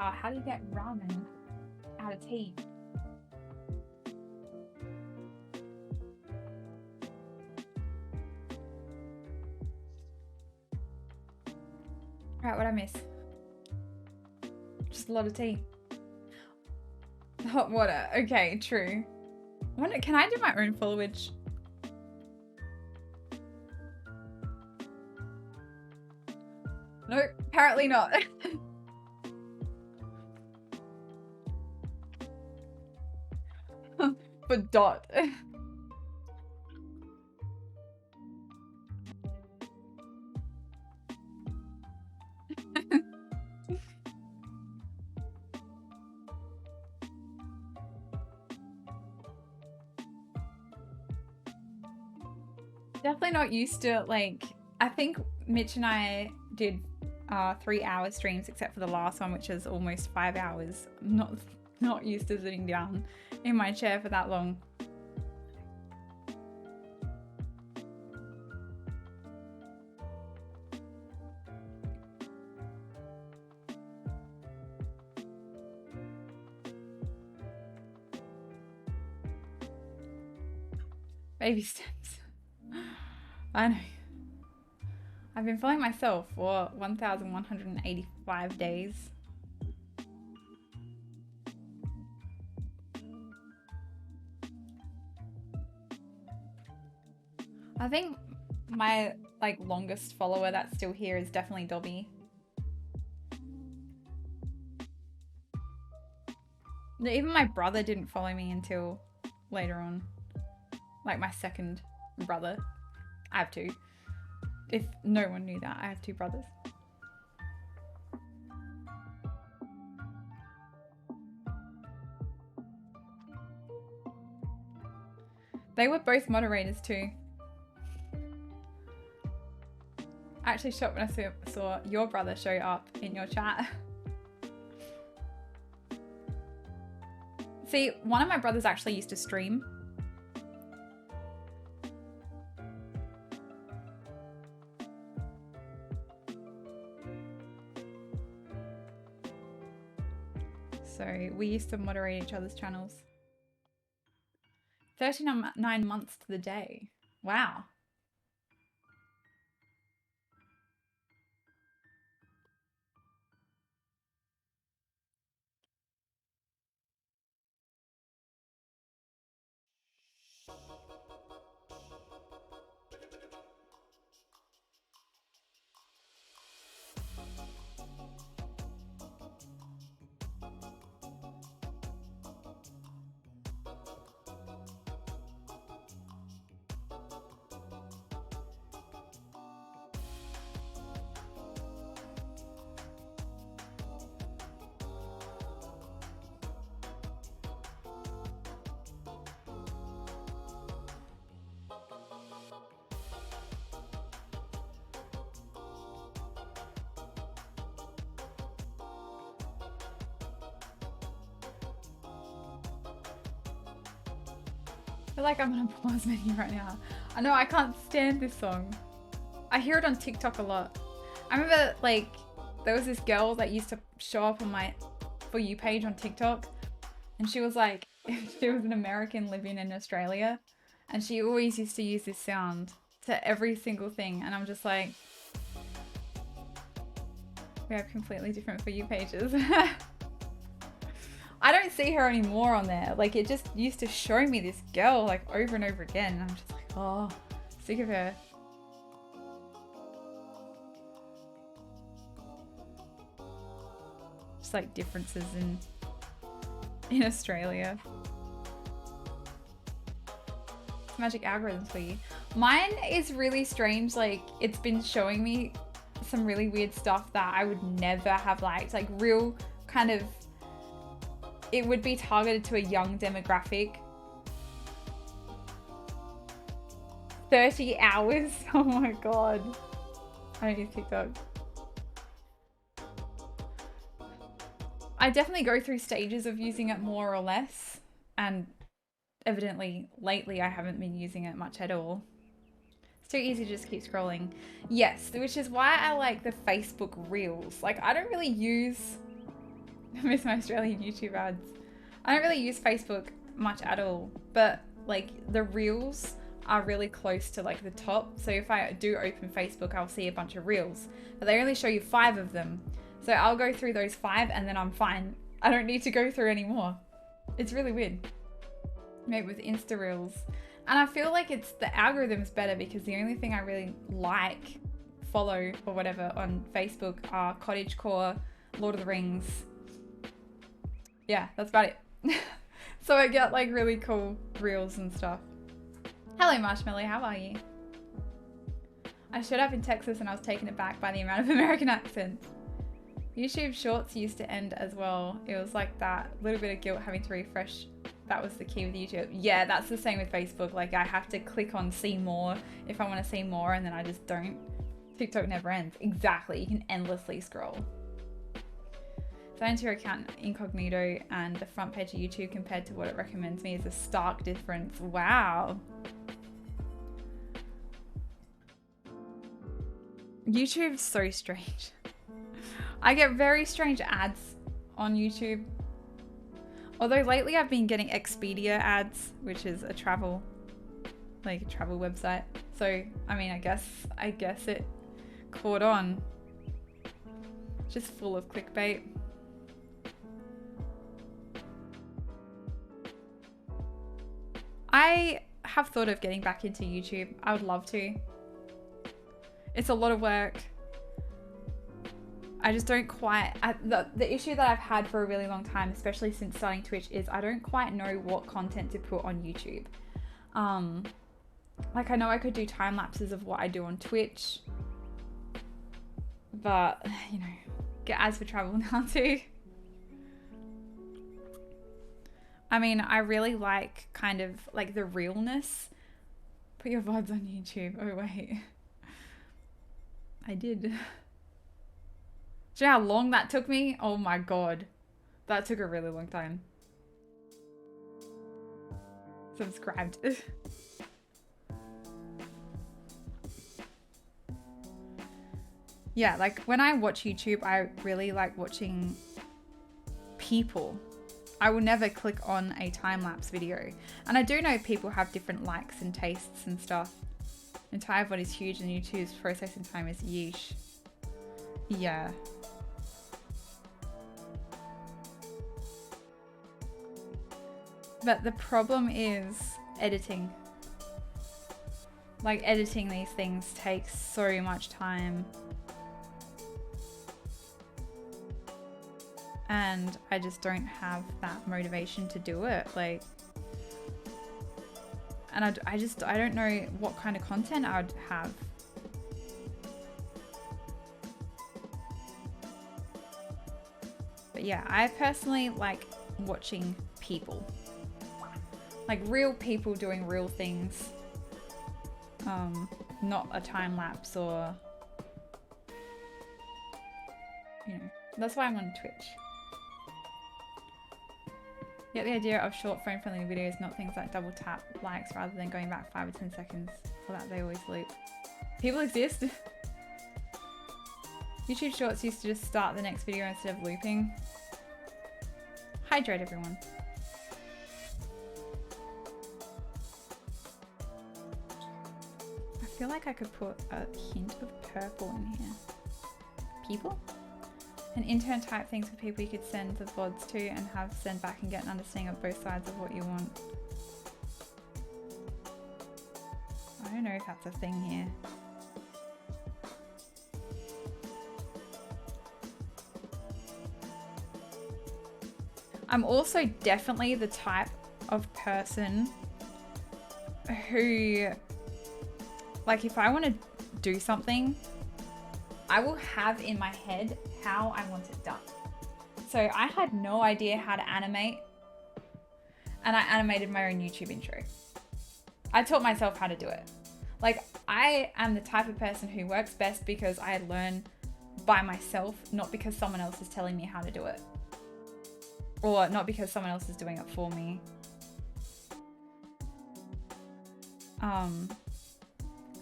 How do you get ramen out of tea? Right, what'd I miss? Just a lot of tea. Hot water. Okay, true. I wonder, can I do my own foliage? No, apparently not. But Dot. Definitely not used to, like, I think Mitch and I did 3-hour streams except for the last one, which is almost 5 hours. I'm not used to sitting down in my chair for that long. Baby steps. I know. I've been following myself for 1,185 days. I think my like longest follower that's still here is definitely Dobby. Even my brother didn't follow me until later on. Like my second brother. I have two. If no one knew that, I have two brothers. They were both moderators too. I actually shocked when I saw your brother show up in your chat. See, one of my brothers actually used to stream. So we used to moderate each other's channels. 39 months to the day. Wow. I feel like I'm on a pause menu right now. I know, I can't stand this song. I hear it on TikTok a lot. I remember, like, there was this girl that used to show up on my For You page on TikTok, and she was like, she was an American living in Australia, and she always used to use this sound to every single thing, and I'm just like, we have completely different For You pages. I don't see her anymore on there. Like, it just used to show me this girl, like, over and over again, and I'm just like, oh, sick of her. Just like differences in Australia. Magic algorithms for you. Mine is really strange. Like, it's been showing me some really weird stuff that I would never have liked. Like, real kind of, it would be targeted to a young demographic. 30 hours? Oh my god. I don't use TikTok. I definitely go through stages of using it more or less, and evidently lately I haven't been using it much at all. It's too easy to just keep scrolling. Yes, which is why I like the Facebook Reels. Like, I don't really use I miss my Australian YouTube ads. I don't really use Facebook much at all, but like the reels are really close to like the top. So if I do open Facebook, I'll see a bunch of reels, but they only show you 5 of them. So I'll go through those 5 and then I'm fine. I don't need to go through any more. It's really weird. Maybe with Insta Reels. And I feel like it's the algorithm's better because the only thing I really like, follow or whatever on Facebook are Cottagecore, Lord of the Rings. Yeah, that's about it. So I get like really cool reels and stuff. Hello Marshmallow, how are you? I showed up in Texas and I was taken aback by the amount of American accents. YouTube Shorts used to end as well. It was like that little bit of guilt having to refresh. That was the key with YouTube. Yeah, that's the same with Facebook. Like I have to click on see more if I want to see more and then I just don't. TikTok never ends. Exactly, you can endlessly scroll. So I enter your account incognito and the front page of YouTube compared to what it recommends me is a stark difference. Wow. YouTube's so strange. I get very strange ads on YouTube. Although lately I've been getting Expedia ads, which is a travel website. So, I mean, I guess it caught on. Just full of clickbait. I have thought of getting back into YouTube. I would love to. It's a lot of work. I just don't quite... The issue that I've had for a really long time, especially since starting Twitch, is I don't quite know what content to put on YouTube. Like I know I could do time lapses of what I do on Twitch. But, you know, get ads for travel now too. I mean, I really like kind of like the realness. Put your VODs on YouTube. Oh, wait. I did. Do you know how long that took me? Oh my god. That took a really long time. Subscribed. Yeah, like when I watch YouTube, I really like watching people. I will never click on a time-lapse video. And I do know people have different likes and tastes and stuff. Entire body is huge and YouTube's processing time is yeesh. Yeah. But the problem is editing. Like editing these things takes so much time. And I just don't have that motivation to do it. Like, and I don't know what kind of content I would have. But yeah, I personally like watching people. Like real people doing real things. Not a time lapse or, you know, that's why I'm on Twitch. Get the idea of short phone friendly videos, not things like double tap likes rather than going back 5 or 10 seconds. For that they always loop. People exist. YouTube Shorts used to just start the next video instead of looping. Hydrate everyone. I feel like I could put a hint of purple in here. People? And intern type things for people you could send the VODs to and have send back and get an understanding of both sides of what you want. I don't know if that's a thing here. I'm also definitely the type of person who, like if I want to do something, I will have in my head how I want it done. So I had no idea how to animate, and I animated my own YouTube intro. I taught myself how to do it. Like I am the type of person who works best because I learn by myself, not because someone else is telling me how to do it. Or not because someone else is doing it for me.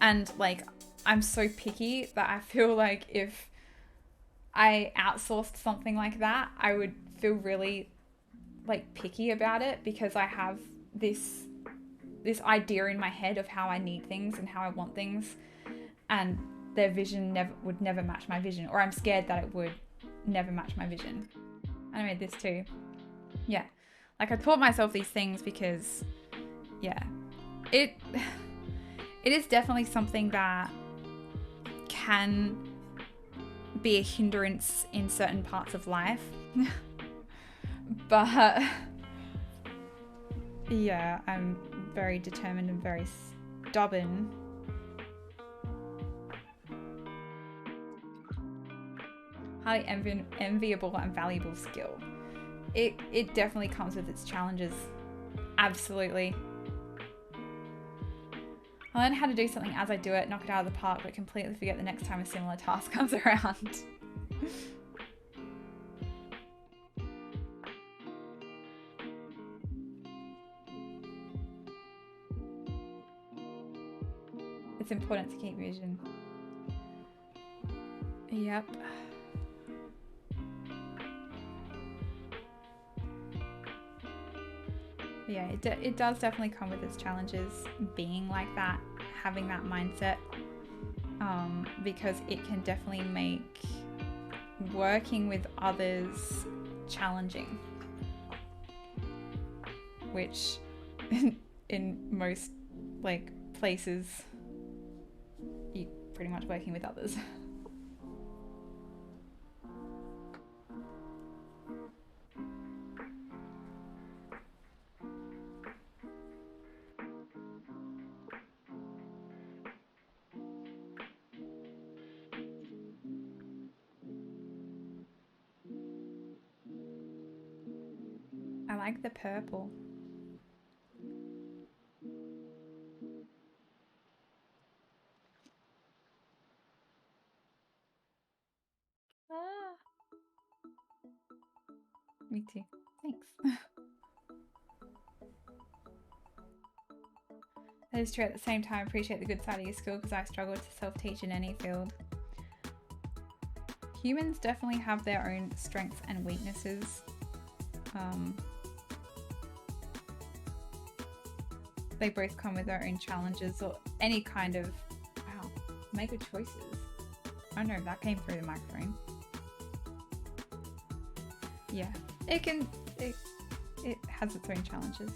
And like, I'm so picky that I feel like if I outsourced something like that, I would feel really like picky about it because I have this idea in my head of how I need things and how I want things, and their vision would never match my vision, or I'm scared that it would never match my vision. And I made this too. Yeah. Like I taught myself these things because yeah, it is definitely something that can be a hindrance in certain parts of life. But yeah, I'm very determined and very stubborn. Highly enviable and valuable skill. It definitely comes with its challenges. Absolutely. I learn how to do something as I do it, knock it out of the park, but completely forget the next time a similar task comes around. It's important to keep vision. Yep. Yeah, it does definitely come with its challenges being like that, having that mindset, because it can definitely make working with others challenging, which in most like places you're pretty much working with others. I like the purple. Ah. Me too. Thanks. That is true. At the same time, appreciate the good side of your skill because I struggle to self-teach in any field. Humans definitely have their own strengths and weaknesses. They both come with their own challenges or any kind of, wow, make good choices. I don't know if that came through the microphone. Yeah, it has its own challenges,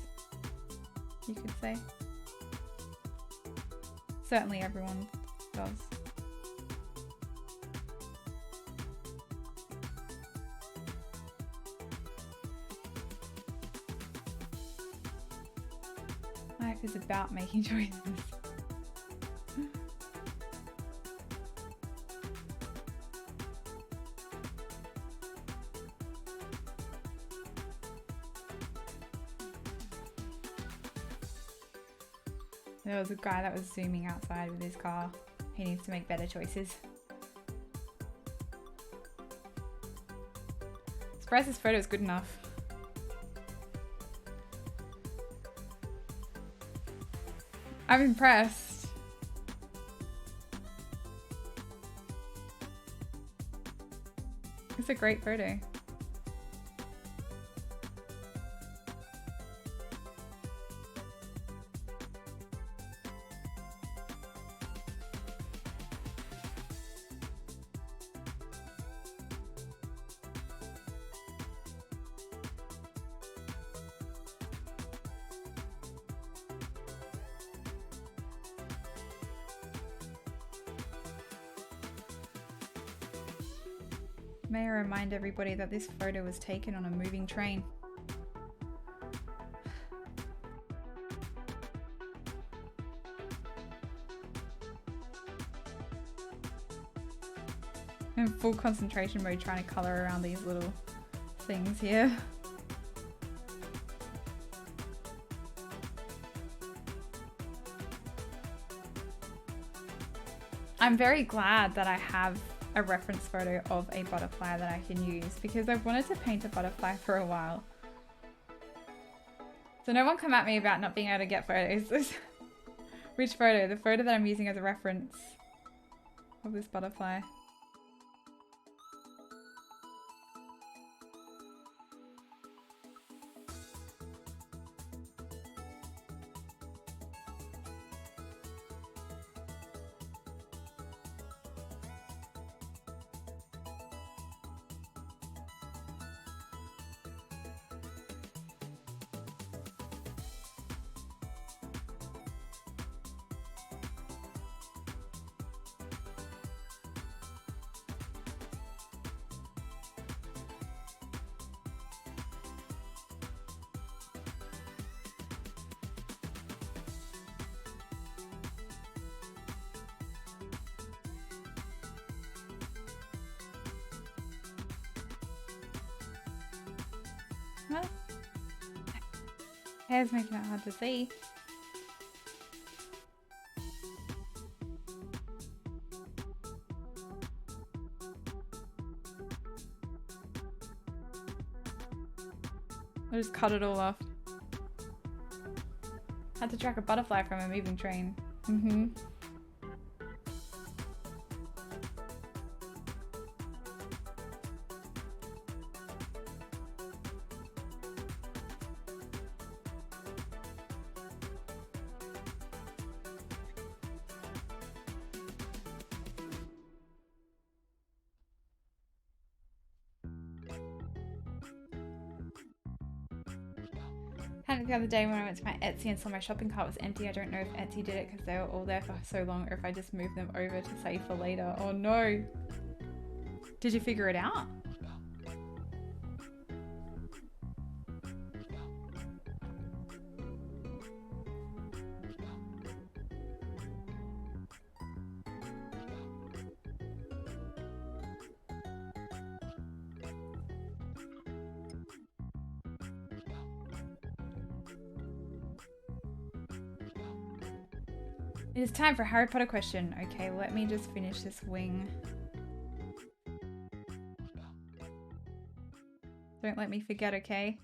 you could say. Certainly everyone does. Life is about making choices. There was a guy that was zooming outside with his car. He needs to make better choices. Surprised this photo is good enough. I'm impressed. It's a great photo. May I remind everybody that this photo was taken on a moving train. I'm in full concentration mode trying to colour around these little things here. I'm very glad that I have a reference photo of a butterfly that I can use because I've wanted to paint a butterfly for a while. So no one come at me about not being able to get photos. Which photo? The photo that I'm using as a reference of this butterfly. What? Hair's making it hard to see. I just cut it all off. Had to track a butterfly from a moving train. Mm-hmm. Panicked the other day when I went to my Etsy and saw my shopping cart was empty. I don't know if Etsy did it because they were all there for so long or if I just moved them over to save for later. Oh no. Did you figure it out? It is time for a Harry Potter question. Okay, let me just finish this wing. Don't let me forget, okay?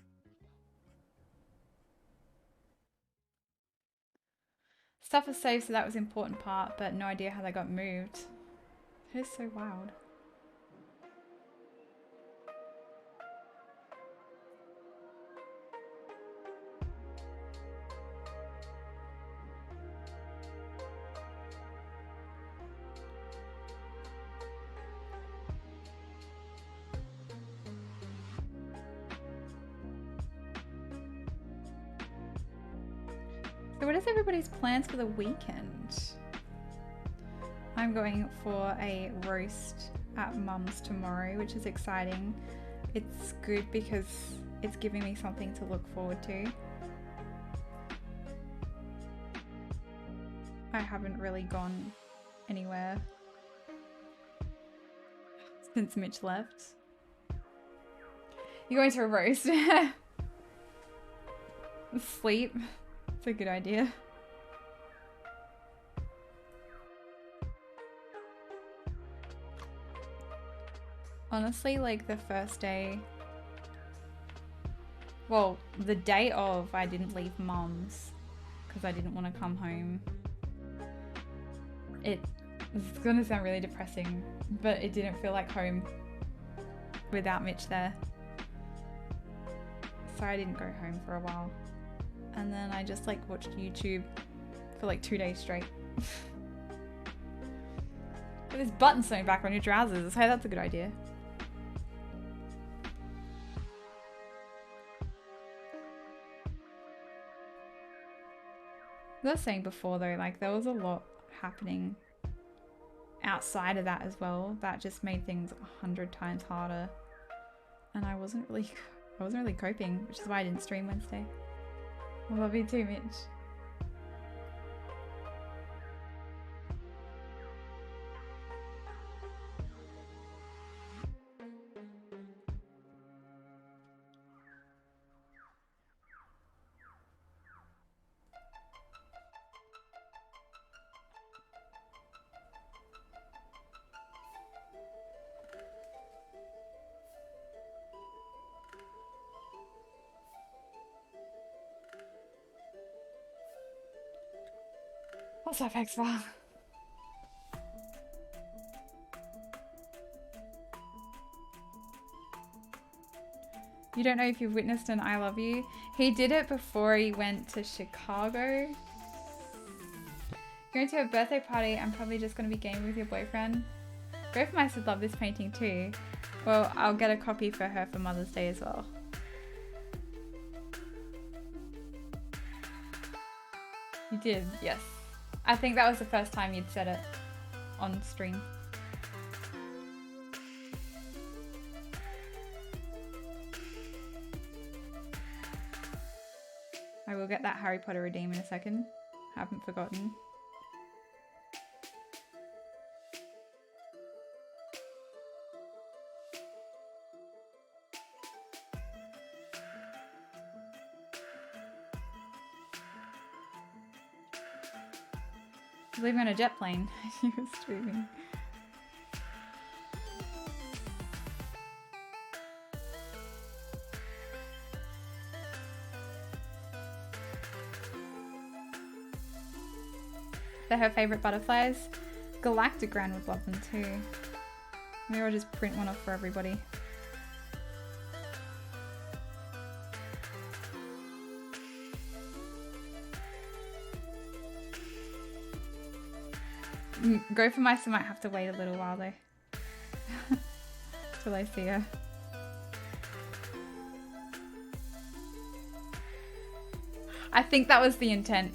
Stuff was saved, so that was the important part, but no idea how they got moved. It is so wild. So what is everybody's plans for the weekend? I'm going for a roast at Mum's tomorrow, which is exciting. It's good because it's giving me something to look forward to. I haven't really gone anywhere since Mitch left. You're going to a roast? Sleep. It's a good idea. Honestly, like the first day, well, the day of, I didn't leave Mum's because I didn't want to come home. It's gonna sound really depressing, but it didn't feel like home without Mitch there. So I didn't go home for a while. And then I just like watched YouTube for like 2 days straight. Put this button sewing back on your trousers. Hey, that's a good idea. As I was saying before though, like there was a lot happening outside of that as well that just made things 100 times harder. And I wasn't really coping, which is why I didn't stream Wednesday. I love you too, Mitch. What's up, X-File? You don't know if you've witnessed an I love you? He did it before he went to Chicago. Going to a birthday party, I'm probably just going to be gaming with your boyfriend. Both of my sisters love this painting too. Well, I'll get a copy for her for Mother's Day as well. You did, yes. I think that was the first time you'd said it on stream. I will get that Harry Potter redeem in a second. Haven't forgotten. She's leaving on a jet plane. She was streaming. They're her favorite butterflies. Galactic Grand would love them too. Maybe I'll just print one off for everybody. Go for Mice might have to wait a little while though. Till I see her. I think that was the intent.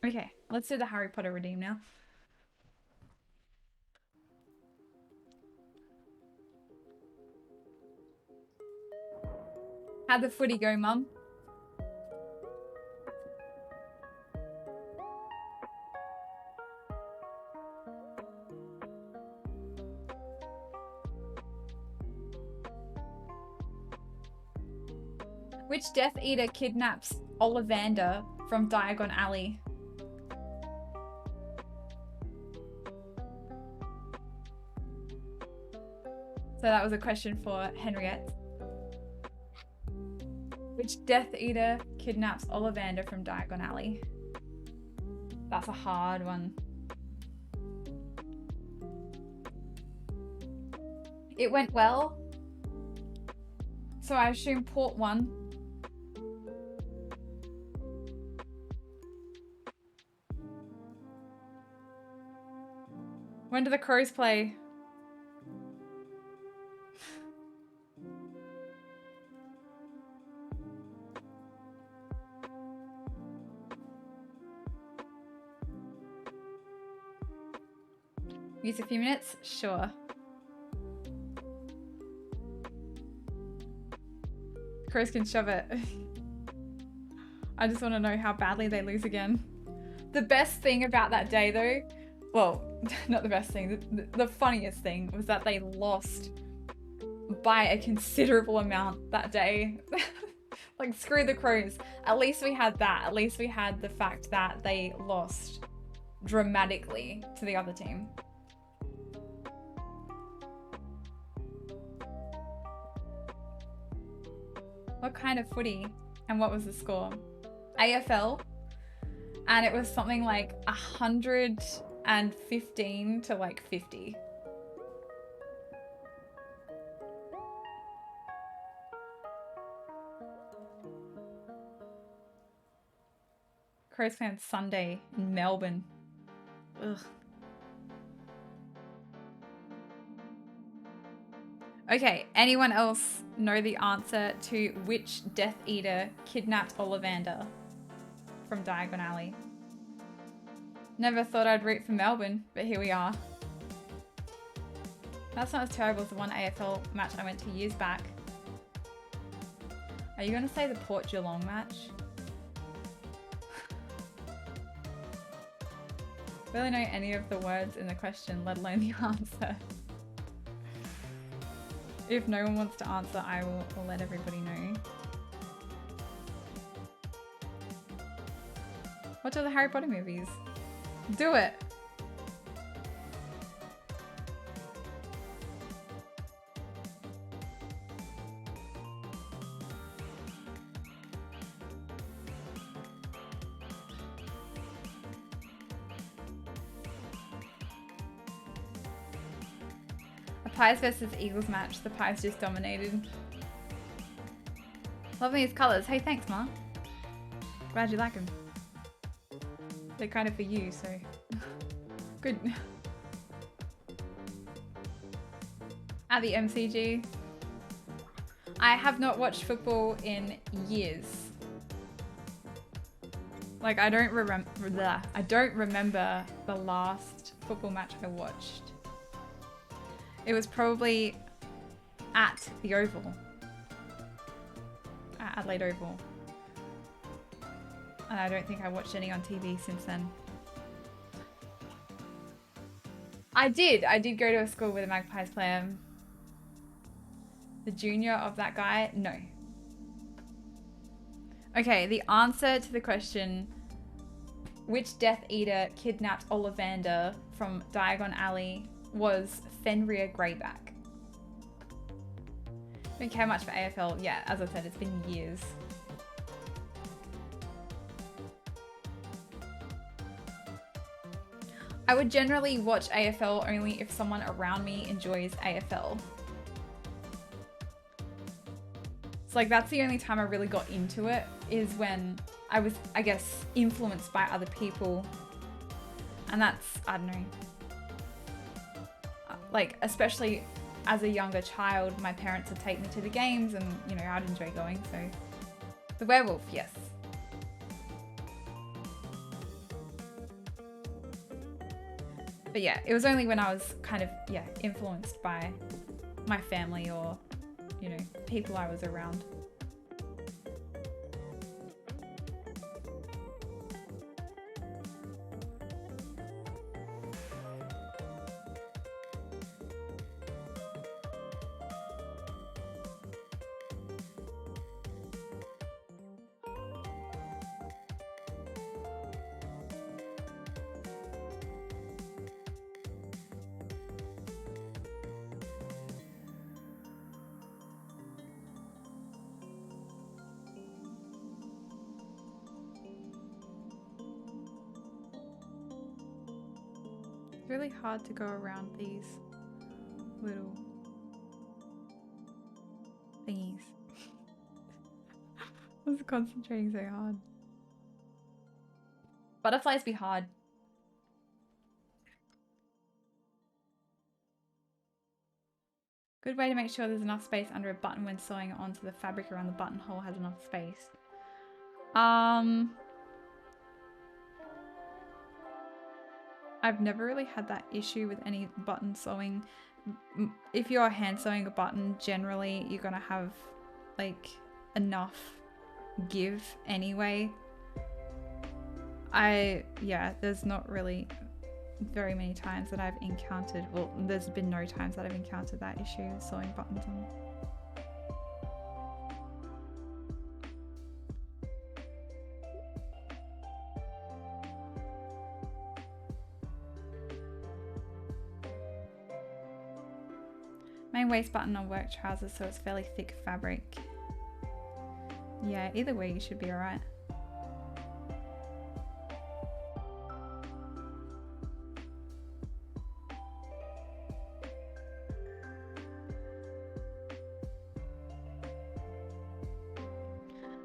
Okay, let's do the Harry Potter redeem now. How'd the footy go, Mum? Which Death Eater kidnaps Ollivander from Diagon Alley? So that was a question for Henriette. Which Death Eater kidnaps Ollivander from Diagon Alley? That's a hard one. It went well. So I assume Port won. When do the Crows play? Use a few minutes? Sure. Crows can shove it. I just want to know how badly they lose again. The best thing about that day though, well, not the best thing, the funniest thing was that they lost by a considerable amount that day. Like, screw the Crows. At least we had that. At least we had the fact that they lost dramatically to the other team. What kind of footy and what was the score? AFL, and it was something like 115 to like 50. Crows playing Sunday in Melbourne. Ugh. Okay, anyone else know the answer to which Death Eater kidnapped Ollivander from Diagon Alley? Never thought I'd root for Melbourne, but here we are. That's not as terrible as the one AFL match I went to years back. Are you going to say the Port Geelong match? Barely know any of the words in the question, let alone the answer. If no one wants to answer, I will let everybody know. Watch all the Harry Potter movies. Do it! Pies versus Eagles match. The Pies just dominated. Love these colours. Hey, thanks, Ma. Glad you like them. They're kind of for you, so good. At the MCG. I have not watched football in years. Like I don't remember the last football match I watched. It was probably at the Oval. At Adelaide Oval. And I don't think I watched any on TV since then. I did go to a school with a Magpies player. The junior of that guy? No. Okay, the answer to the question, which Death Eater kidnapped Ollivander from Diagon Alley, was Fenrir Greyback. Don't care much for AFL. Yeah, as I said, it's been years. I would generally watch AFL only if someone around me enjoys AFL. So like that's the only time I really got into it, is when I was, I guess, influenced by other people. And that's, I don't know. Like, especially as a younger child, my parents would take me to the games and, you know, I'd enjoy going, so. The werewolf, yes. But yeah, it was only when I was kind of, yeah, influenced by my family or, you know, people I was around. It's really hard to go around these little thingies. I was concentrating so hard. Butterflies be hard. Good way to make sure there's enough space under a button when sewing it onto the fabric around the buttonhole has enough space. I've never really had that issue with any button sewing. If you're hand sewing a button, generally you're gonna have like enough give anyway. There's not really very many times that I've encountered, well, there's been no times that I've encountered that issue sewing buttons on. Main waist button on work trousers, so it's fairly thick fabric. Yeah, either way you should be alright.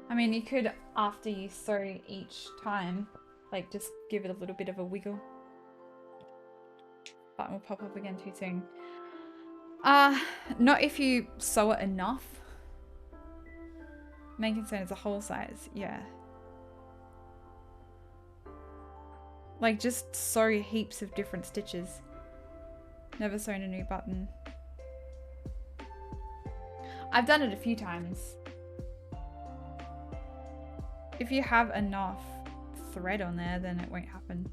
I mean, you could, after you sew each time, like just give it a little bit of a wiggle. Button will pop up again too soon. Not if you sew it enough. Main concern is the hole size, yeah. Like just sew heaps of different stitches. Never sewn a new button. I've done it a few times. If you have enough thread on there, then it won't happen.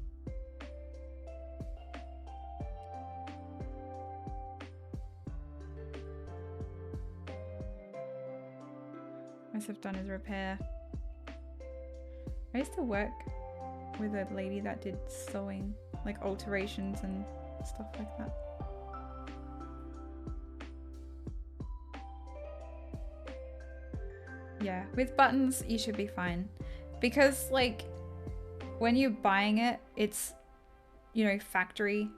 Most I've done is repair. I used to work with a lady that did sewing, like alterations and stuff like that. Yeah, with buttons you should be fine, because like when you're buying it, it's, you know, factory.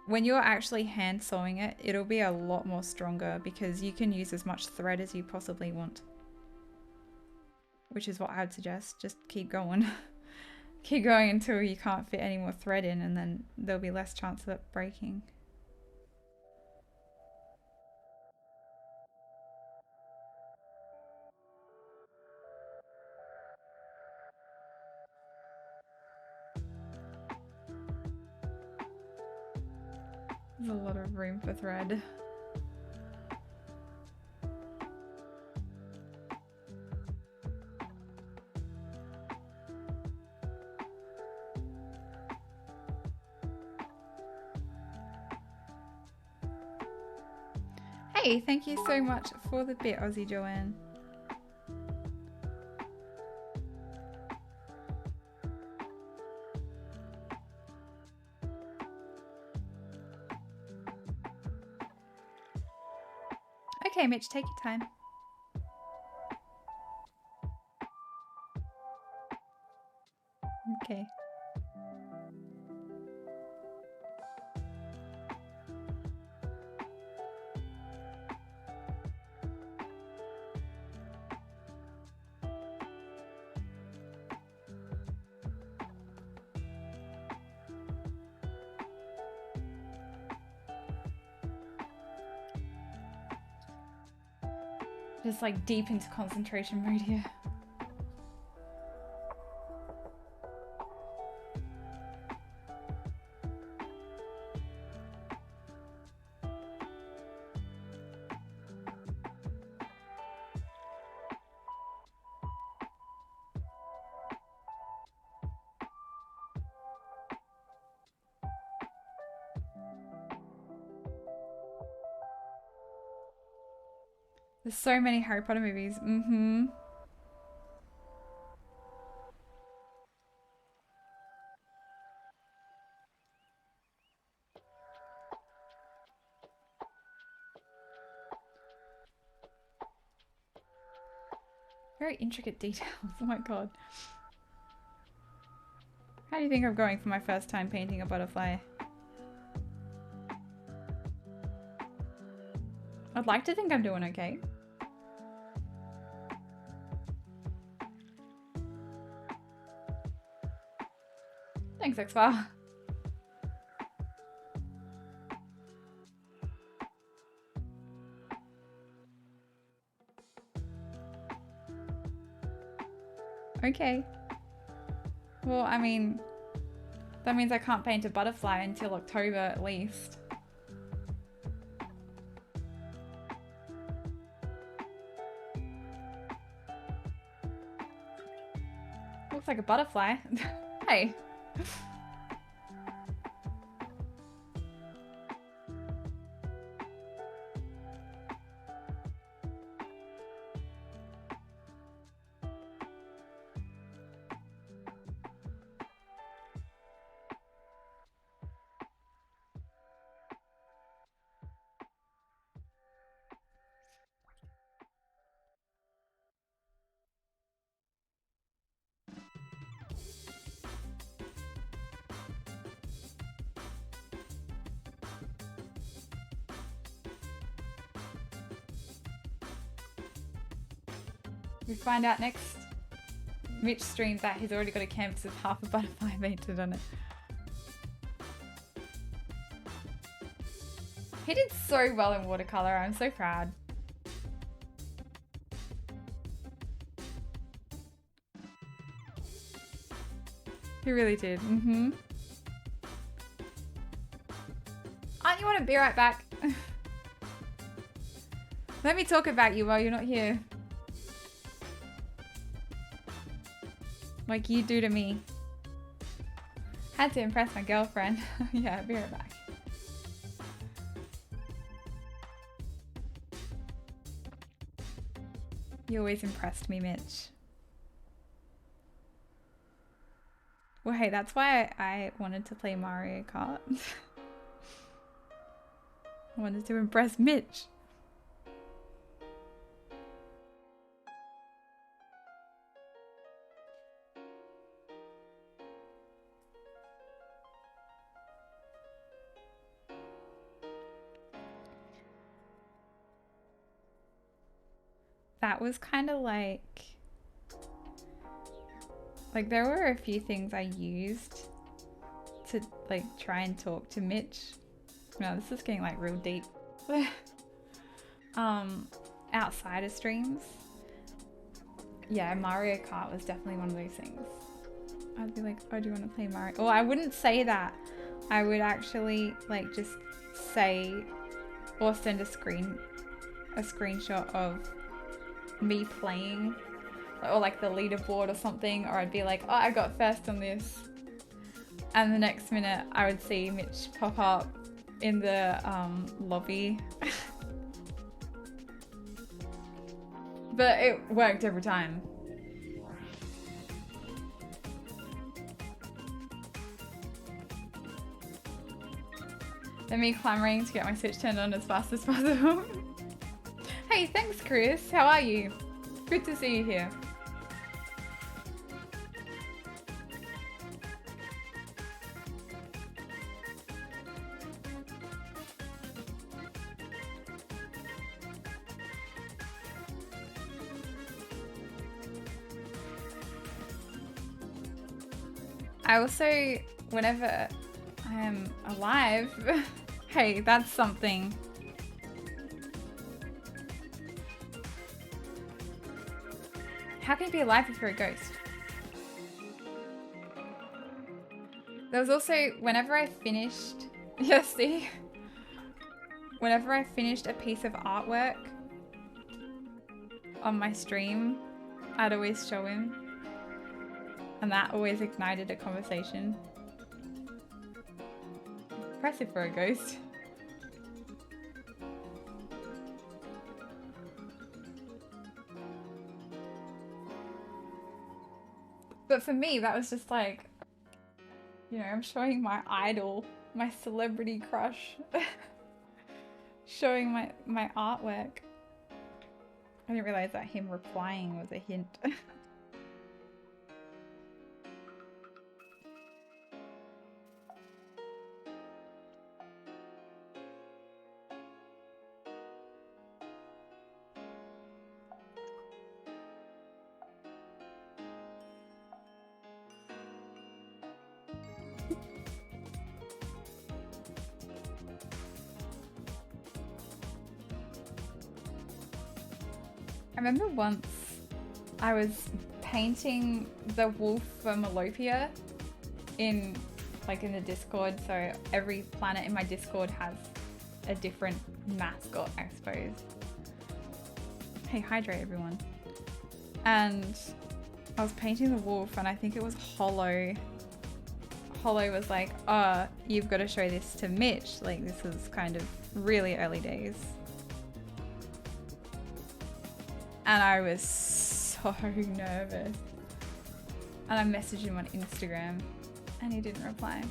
When you're actually hand sewing it, it'll be a lot more stronger because you can use as much thread as you possibly want. Which is what I would suggest. Just keep going. Keep going until you can't fit any more thread in, and then there'll be less chance of it breaking. There's a lot of room for thread. Hey, thank you so much for the bit, Aussie Joanne. Okay, Mitch, take your time. Okay. Just like deep into concentration mode here. There's so many Harry Potter movies. Mm-hmm. Very intricate details. Oh my god. How do you think I'm going for my first time painting a butterfly? I'd like to think I'm doing okay. Thanks, Xfar. Okay. Well, I mean, that means I can't paint a butterfly until October at least. Looks like a butterfly. Hey. We find out next Mitch streams that he's already got a canvas with half a butterfly painted on it. He did so well in watercolor. I'm so proud. He really did. Mm-hmm. Aren't you want to be right back? Let me talk about you while you're not here. Like you do to me. Had to impress my girlfriend. Yeah, I'll be right back. You always impressed me, Mitch. Well, hey, that's why I wanted to play Mario Kart. I wanted to impress Mitch. That was kind of like there were a few things I used to like try and talk to Mitch. No, this is getting like real deep. Outside of streams. Yeah, Mario Kart was definitely one of those things. I'd be like, oh, do you want to play Mario? Well, I wouldn't say that I would actually like just say or send a screenshot of me playing, or like the leaderboard or something, or I'd be like, oh, I got first on this, and the next minute I would see Mitch pop up in the lobby. But it worked every time. Then me clamoring to get my Switch turned on as fast as possible. Hey, thanks Chris, how are you? Good to see you here. I also, whenever I am alive, hey, that's something. How can you be alive if you're a ghost? There was also, whenever I finished, yeah, see? Whenever I finished a piece of artwork on my stream, I'd always show him. And that always ignited a conversation. Impressive for a ghost. But for me, that was just like, you know, I'm showing my idol, my celebrity crush, showing my artwork. I didn't realize that him replying was a hint. I remember once I was painting the wolf for Melopia in the Discord, so every planet in my Discord has a different mascot, I suppose. Hey, hydrate everyone. And I was painting the wolf and I think it was Hollow. Hollow was like, oh, you've got to show this to Mitch. Like, this was kind of really early days. And I was so nervous. And I messaged him on Instagram and he didn't reply.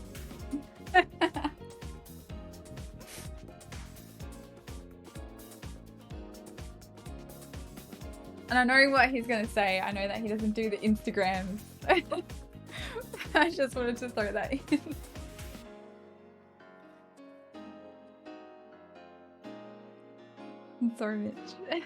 And I know what he's gonna say. I know that he doesn't do the Instagrams. I just wanted to throw that in. I'm sorry, Mitch.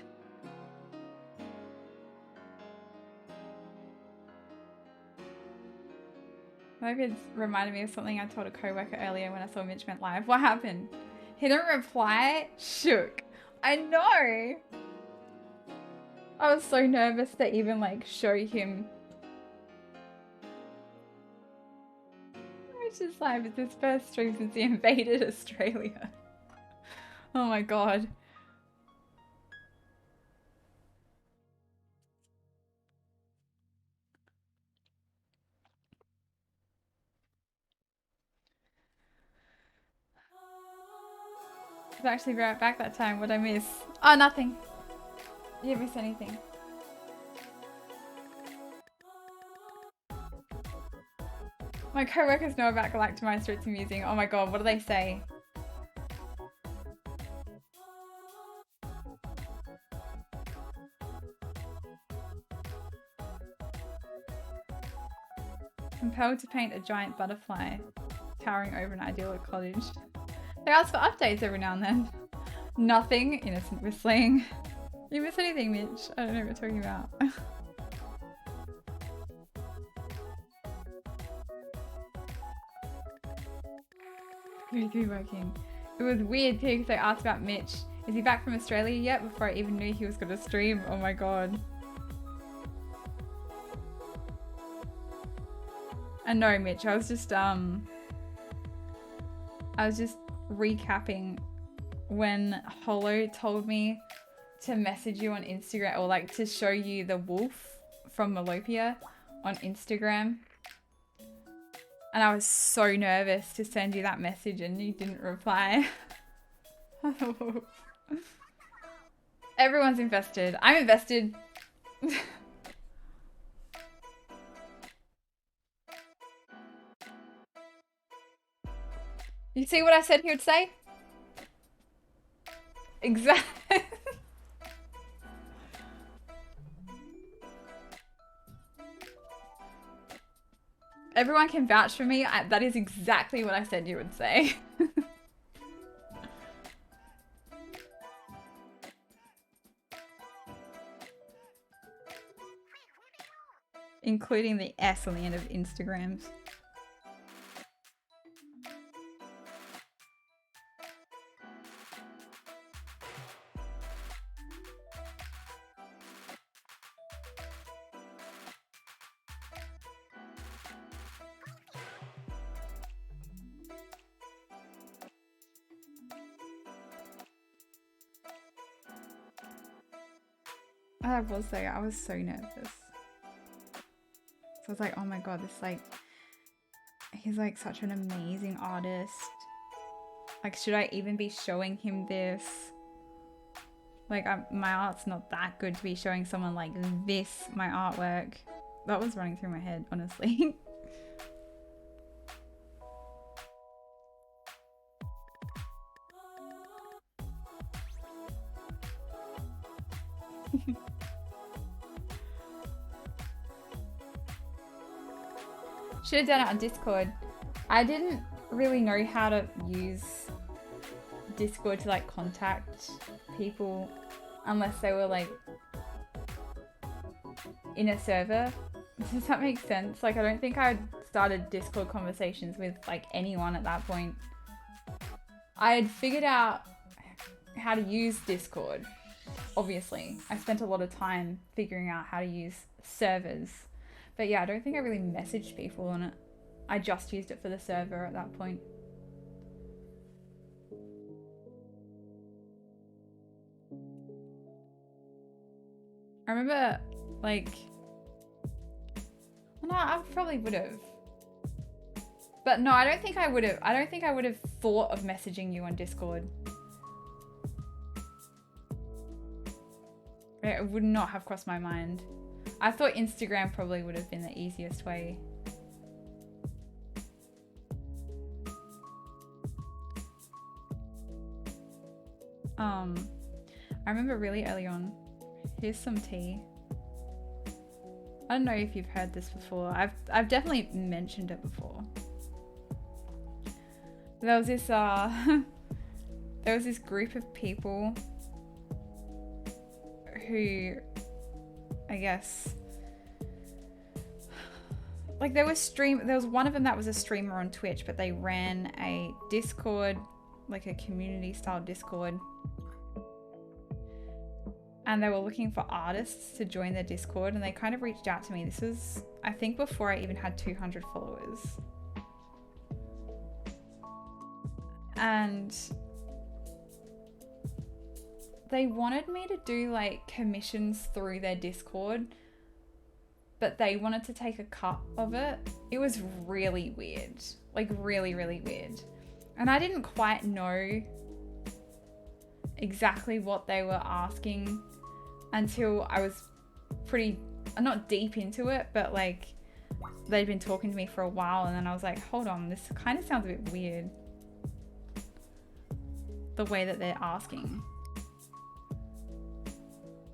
Maybe it's reminded me of something I told a co-worker earlier when I saw Mitch went live. What happened? He didn't reply? Shook. I know! I was so nervous to even like show him. Mitch is live. It's his first stream since he invaded Australia. Oh my god. I was actually right back that time. What'd I miss? Oh, nothing. You didn't miss anything. My co-workers know about Galactomine Streets Amusing. Oh my god, what do they say? Compelled to paint a giant butterfly towering over an idyllic cottage. They ask for updates every now and then. Nothing. Innocent whistling. You miss anything, Mitch? I don't know what you're talking about. Very working. It was weird too because I asked about Mitch. Is he back from Australia yet? Before I even knew he was gonna stream. Oh my god. And no, Mitch, I was just I was just recapping when Holo told me to message you on Instagram, or like to show you the wolf from Melopia on Instagram. And I was so nervous to send you that message and you didn't reply. Everyone's invested. I'm invested. You see what I said here to say? Exactly. Everyone can vouch for me. That is exactly what I said you would say. Including the S on the end of Instagrams. I was so nervous. So I was like, oh my god, he's like such an amazing artist. Like, should I even be showing him this? Like, my art's not that good to be showing someone like this, my artwork. That was running through my head, honestly. Should have done it on Discord. I didn't really know how to use Discord to like contact people unless they were like in a server. Does that make sense? Like, I don't think I started Discord conversations with like anyone at that point. I had figured out how to use Discord. Obviously, I spent a lot of time figuring out how to use servers. But yeah, I don't think I really messaged people on it. I just used it for the server at that point. I remember, like... No, I probably would have. But no, I don't think I would have. I don't think I would have thought of messaging you on Discord. It would not have crossed my mind. I thought Instagram probably would have been the easiest way. I remember really early on. Here's some tea. I don't know if you've heard this before. I've definitely mentioned it before. There was this there was this group of people who, I guess, like there was one of them that was a streamer on Twitch, but they ran a Discord, like a community style Discord, and they were looking for artists to join their Discord, and they kind of reached out to me. This was, I think, before I even had 200 followers. And they wanted me to do like commissions through their Discord, but they wanted to take a cut of it. It was really weird, like really, really weird. And I didn't quite know exactly what they were asking until I was pretty, not deep into it, but like they'd been talking to me for a while, and then I was like, hold on, this kind of sounds a bit weird, the way that they're asking.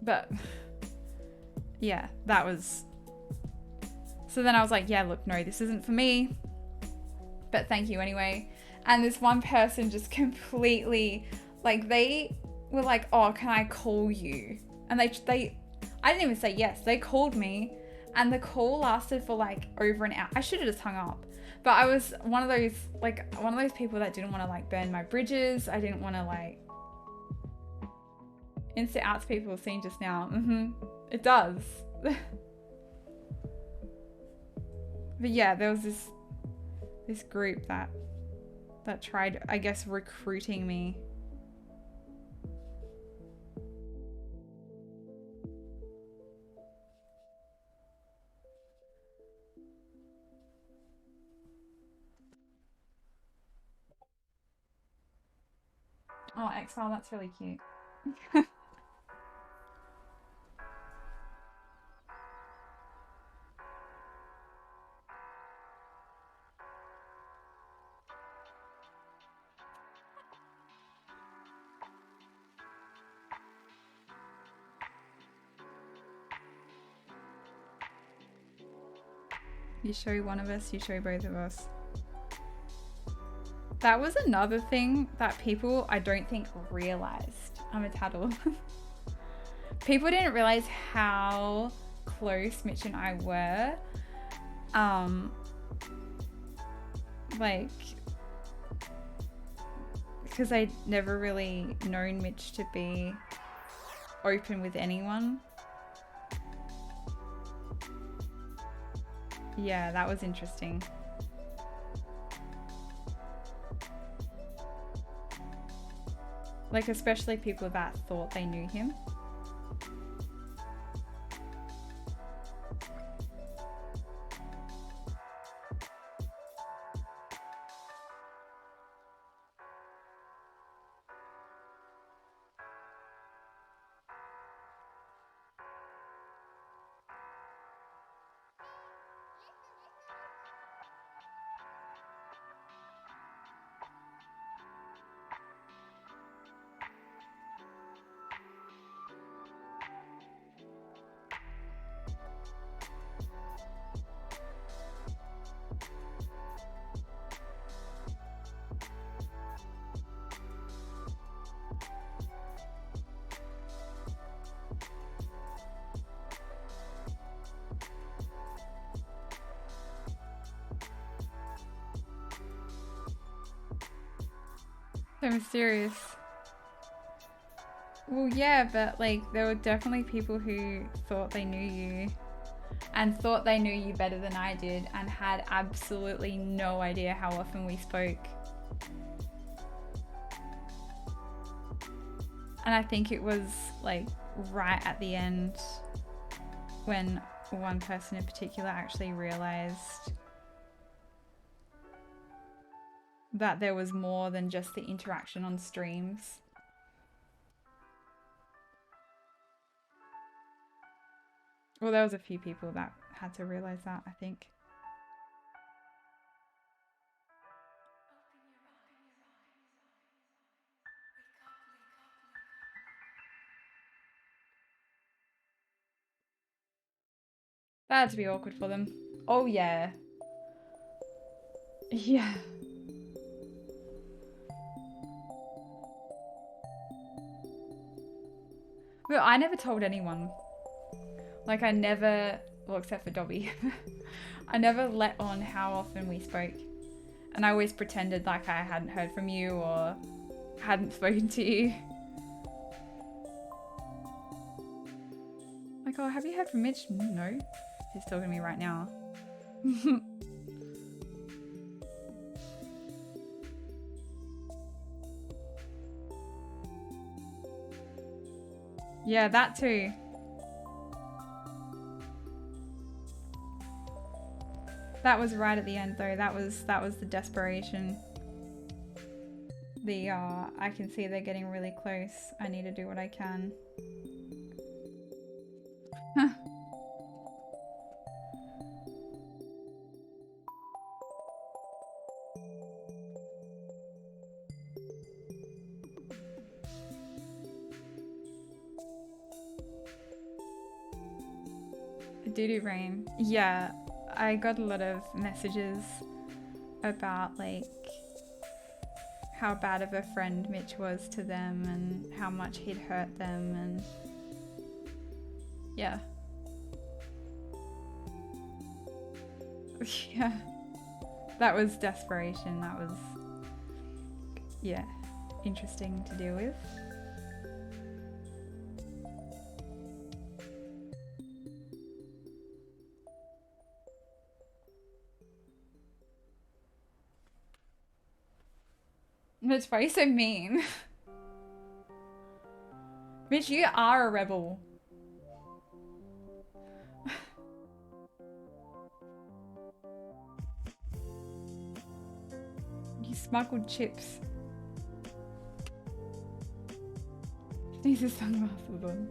But yeah, that was, so then I was like, yeah, look, no, this isn't for me, but thank you anyway. And this one person just completely, like, they were like, oh, can I call you? And I didn't even say yes. They called me, and the call lasted for like over an hour. I should have just hung up, but I was one of those people that didn't want to like burn my bridges. I didn't want to like, Insta outs people seen just now. It does. But yeah, there was this group that that tried, I guess, recruiting me. Oh, Exile, that's really cute. You show one of us, you show both of us. That was another thing that people, I don't think, realized. I'm a tattle. People didn't realize how close Mitch and I were. Like, because I'd never really known Mitch to be open with anyone. Yeah, that was interesting. Like, especially people that thought they knew him. So mysterious. Well, yeah, but like there were definitely people who thought they knew you and thought they knew you better than I did and had absolutely no idea how often we spoke. And I think it was like right at the end when one person in particular actually realized that there was more than just the interaction on streams. Well, there was a few people that had to realize that, I think. That had to be awkward for them. Oh, yeah. Yeah. But I never told anyone. Like, I never, well, except for Dobby, I never let on how often we spoke. And I always pretended like I hadn't heard from you or hadn't spoken to you. Like, oh, have you heard from Mitch? No. He's talking to me right now. Yeah, that too. That was right at the end though. That was the desperation. The I can see they're getting really close. I need to do what I can. Doo-doo brain. Yeah, I got a lot of messages about like how bad of a friend Mitch was to them and how much he'd hurt them and yeah. Yeah. That was desperation. That was, yeah, interesting to deal with. Mitch, why are you so mean? Mitch, you are a rebel. You smuggled chips. These are sunglasses on.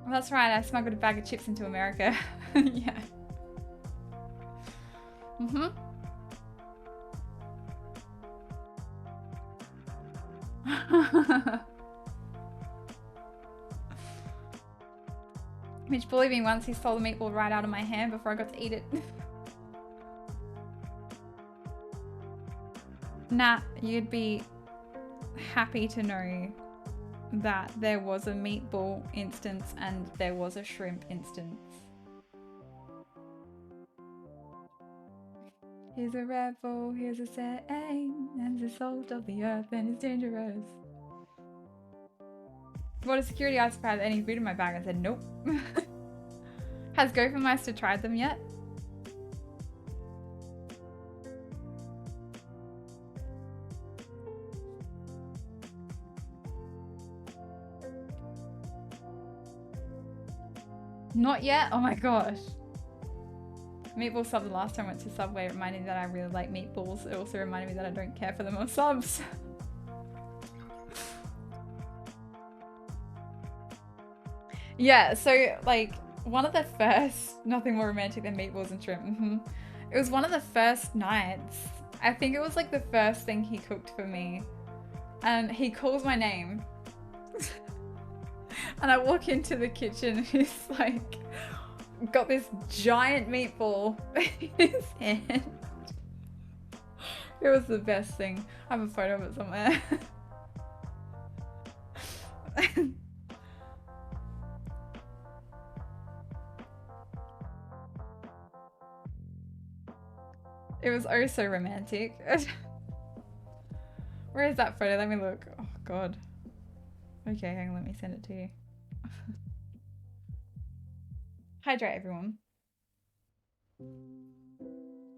Well, that's right, I smuggled a bag of chips into America. Yeah. Mm-hmm. Mitch bullied me once. He stole the meatball right out of my hand before I got to eat it. Nat, you'd be happy to know that there was a meatball instance and there was a shrimp instance. He's a rebel, here's a saying, and the salt of the earth and it's dangerous. What a security asked if I had any food in my bag. I said nope. Has Gophermeister tried them yet? Not yet? Oh my gosh. Meatball sub the last time I went to Subway reminded me that I really like meatballs. It also reminded me that I don't care for them on subs. Yeah, so like one of the first, nothing more romantic than meatballs and shrimp. It was one of the first nights. I think it was like the first thing he cooked for me. And he calls my name. And I walk into the kitchen and he's like, got this giant meatball in his hand. It was the best thing. I have a photo of it somewhere. It was oh so romantic. Where is that photo? Let me look. Oh god. Okay, hang on, let me send it to you. Hydrate, everyone.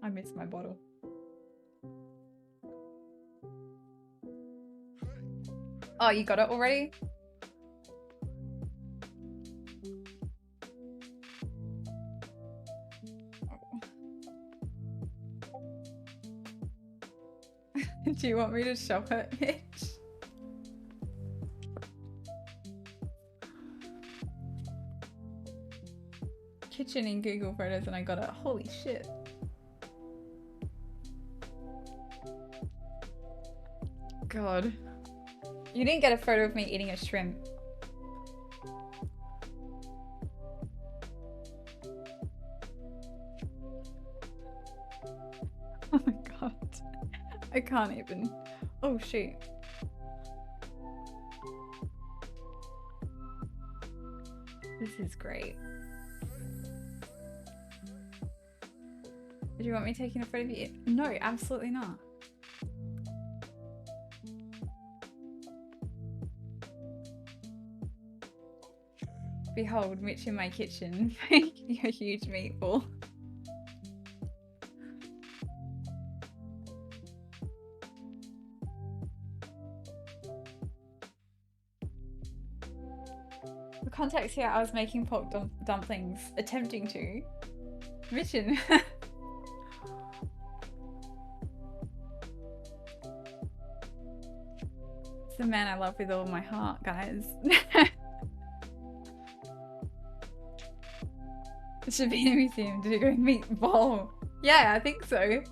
I missed my bottle. Oh, you got it already? Do you want me to show it, Mitch? Kitchen in Google Photos and I got it. Holy shit. God. You didn't get a photo of me eating a shrimp. Oh my god. I can't even. Oh shoot. This is great. Do you want me taking a photo of you? No, absolutely not. Behold, Mitch in my kitchen making a huge meatball. For context here, I was making pork dumplings, attempting to. Mission. It's the man I love with all my heart, guys. It should be in a museum. Did it go meatball? Yeah, I think so.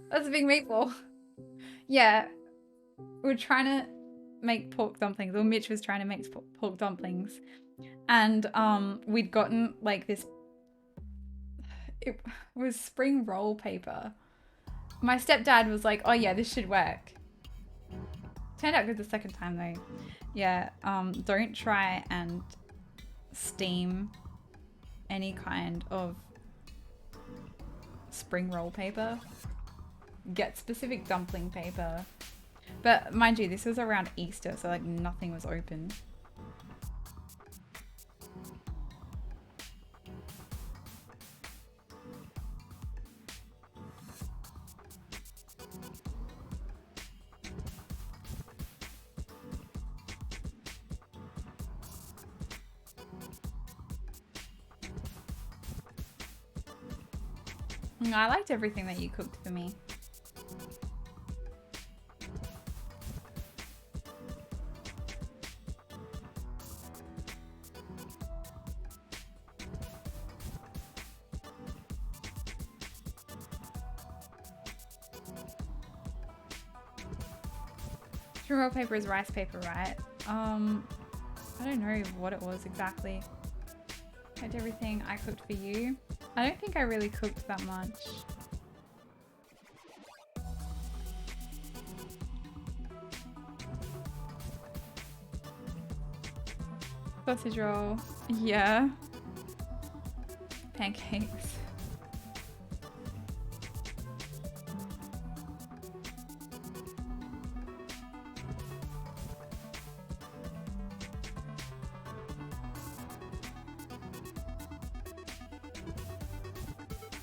That's a big meatball. Yeah, we're trying to make pork dumplings, or Mitch was trying to make pork dumplings, and we'd gotten like this. It was spring roll paper. My stepdad was like, "Oh yeah, this should work." Turned out good the second time though. Yeah, don't try and steam any kind of spring roll paper. get specific dumpling paper. But mind you, this was around Easter, so like nothing was open. I liked everything that you cooked for me. Roll paper is rice paper, right? I don't know what it was exactly. Liked everything I cooked for you. I don't think I really cooked that much. Sausage roll. Yeah. Pancakes.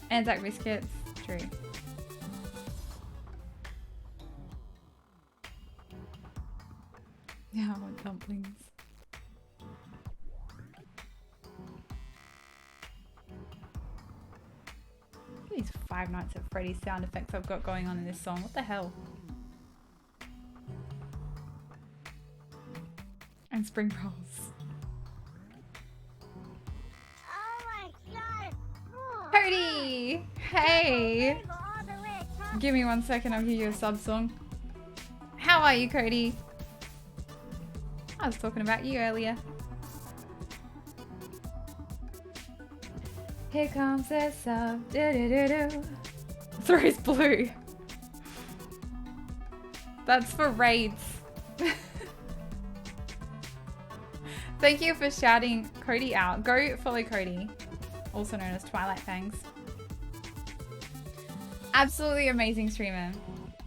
Anzac biscuits. True. Yeah, I want dumplings. These Five Nights at Freddy's sound effects I've got going on in this song. What the hell? And spring rolls. Cody! Hey! Give me 1 second, I'll hear your sub song. How are you, Cody? I was talking about you earlier. Here comes the sub. Do-do-do-do. Throws blue. That's for raids. Thank you for shouting Cody out. Go follow Cody, also known as Twilight Fangs. Absolutely amazing streamer.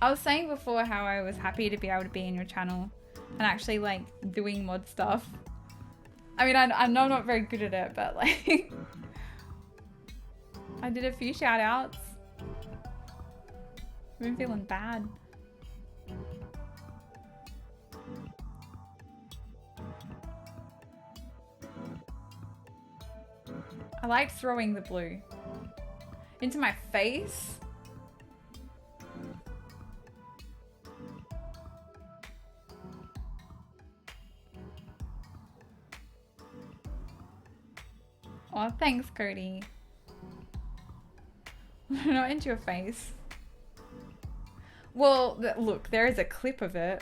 I was saying before how I was happy to be able to be in your channel and actually like doing mod stuff. I mean, I know I'm not very good at it, but like I did a few shout outs. I've been feeling bad. I liked throwing the blue into my face. Oh, thanks, Cody. Not into your face. Well, look, there is a clip of it.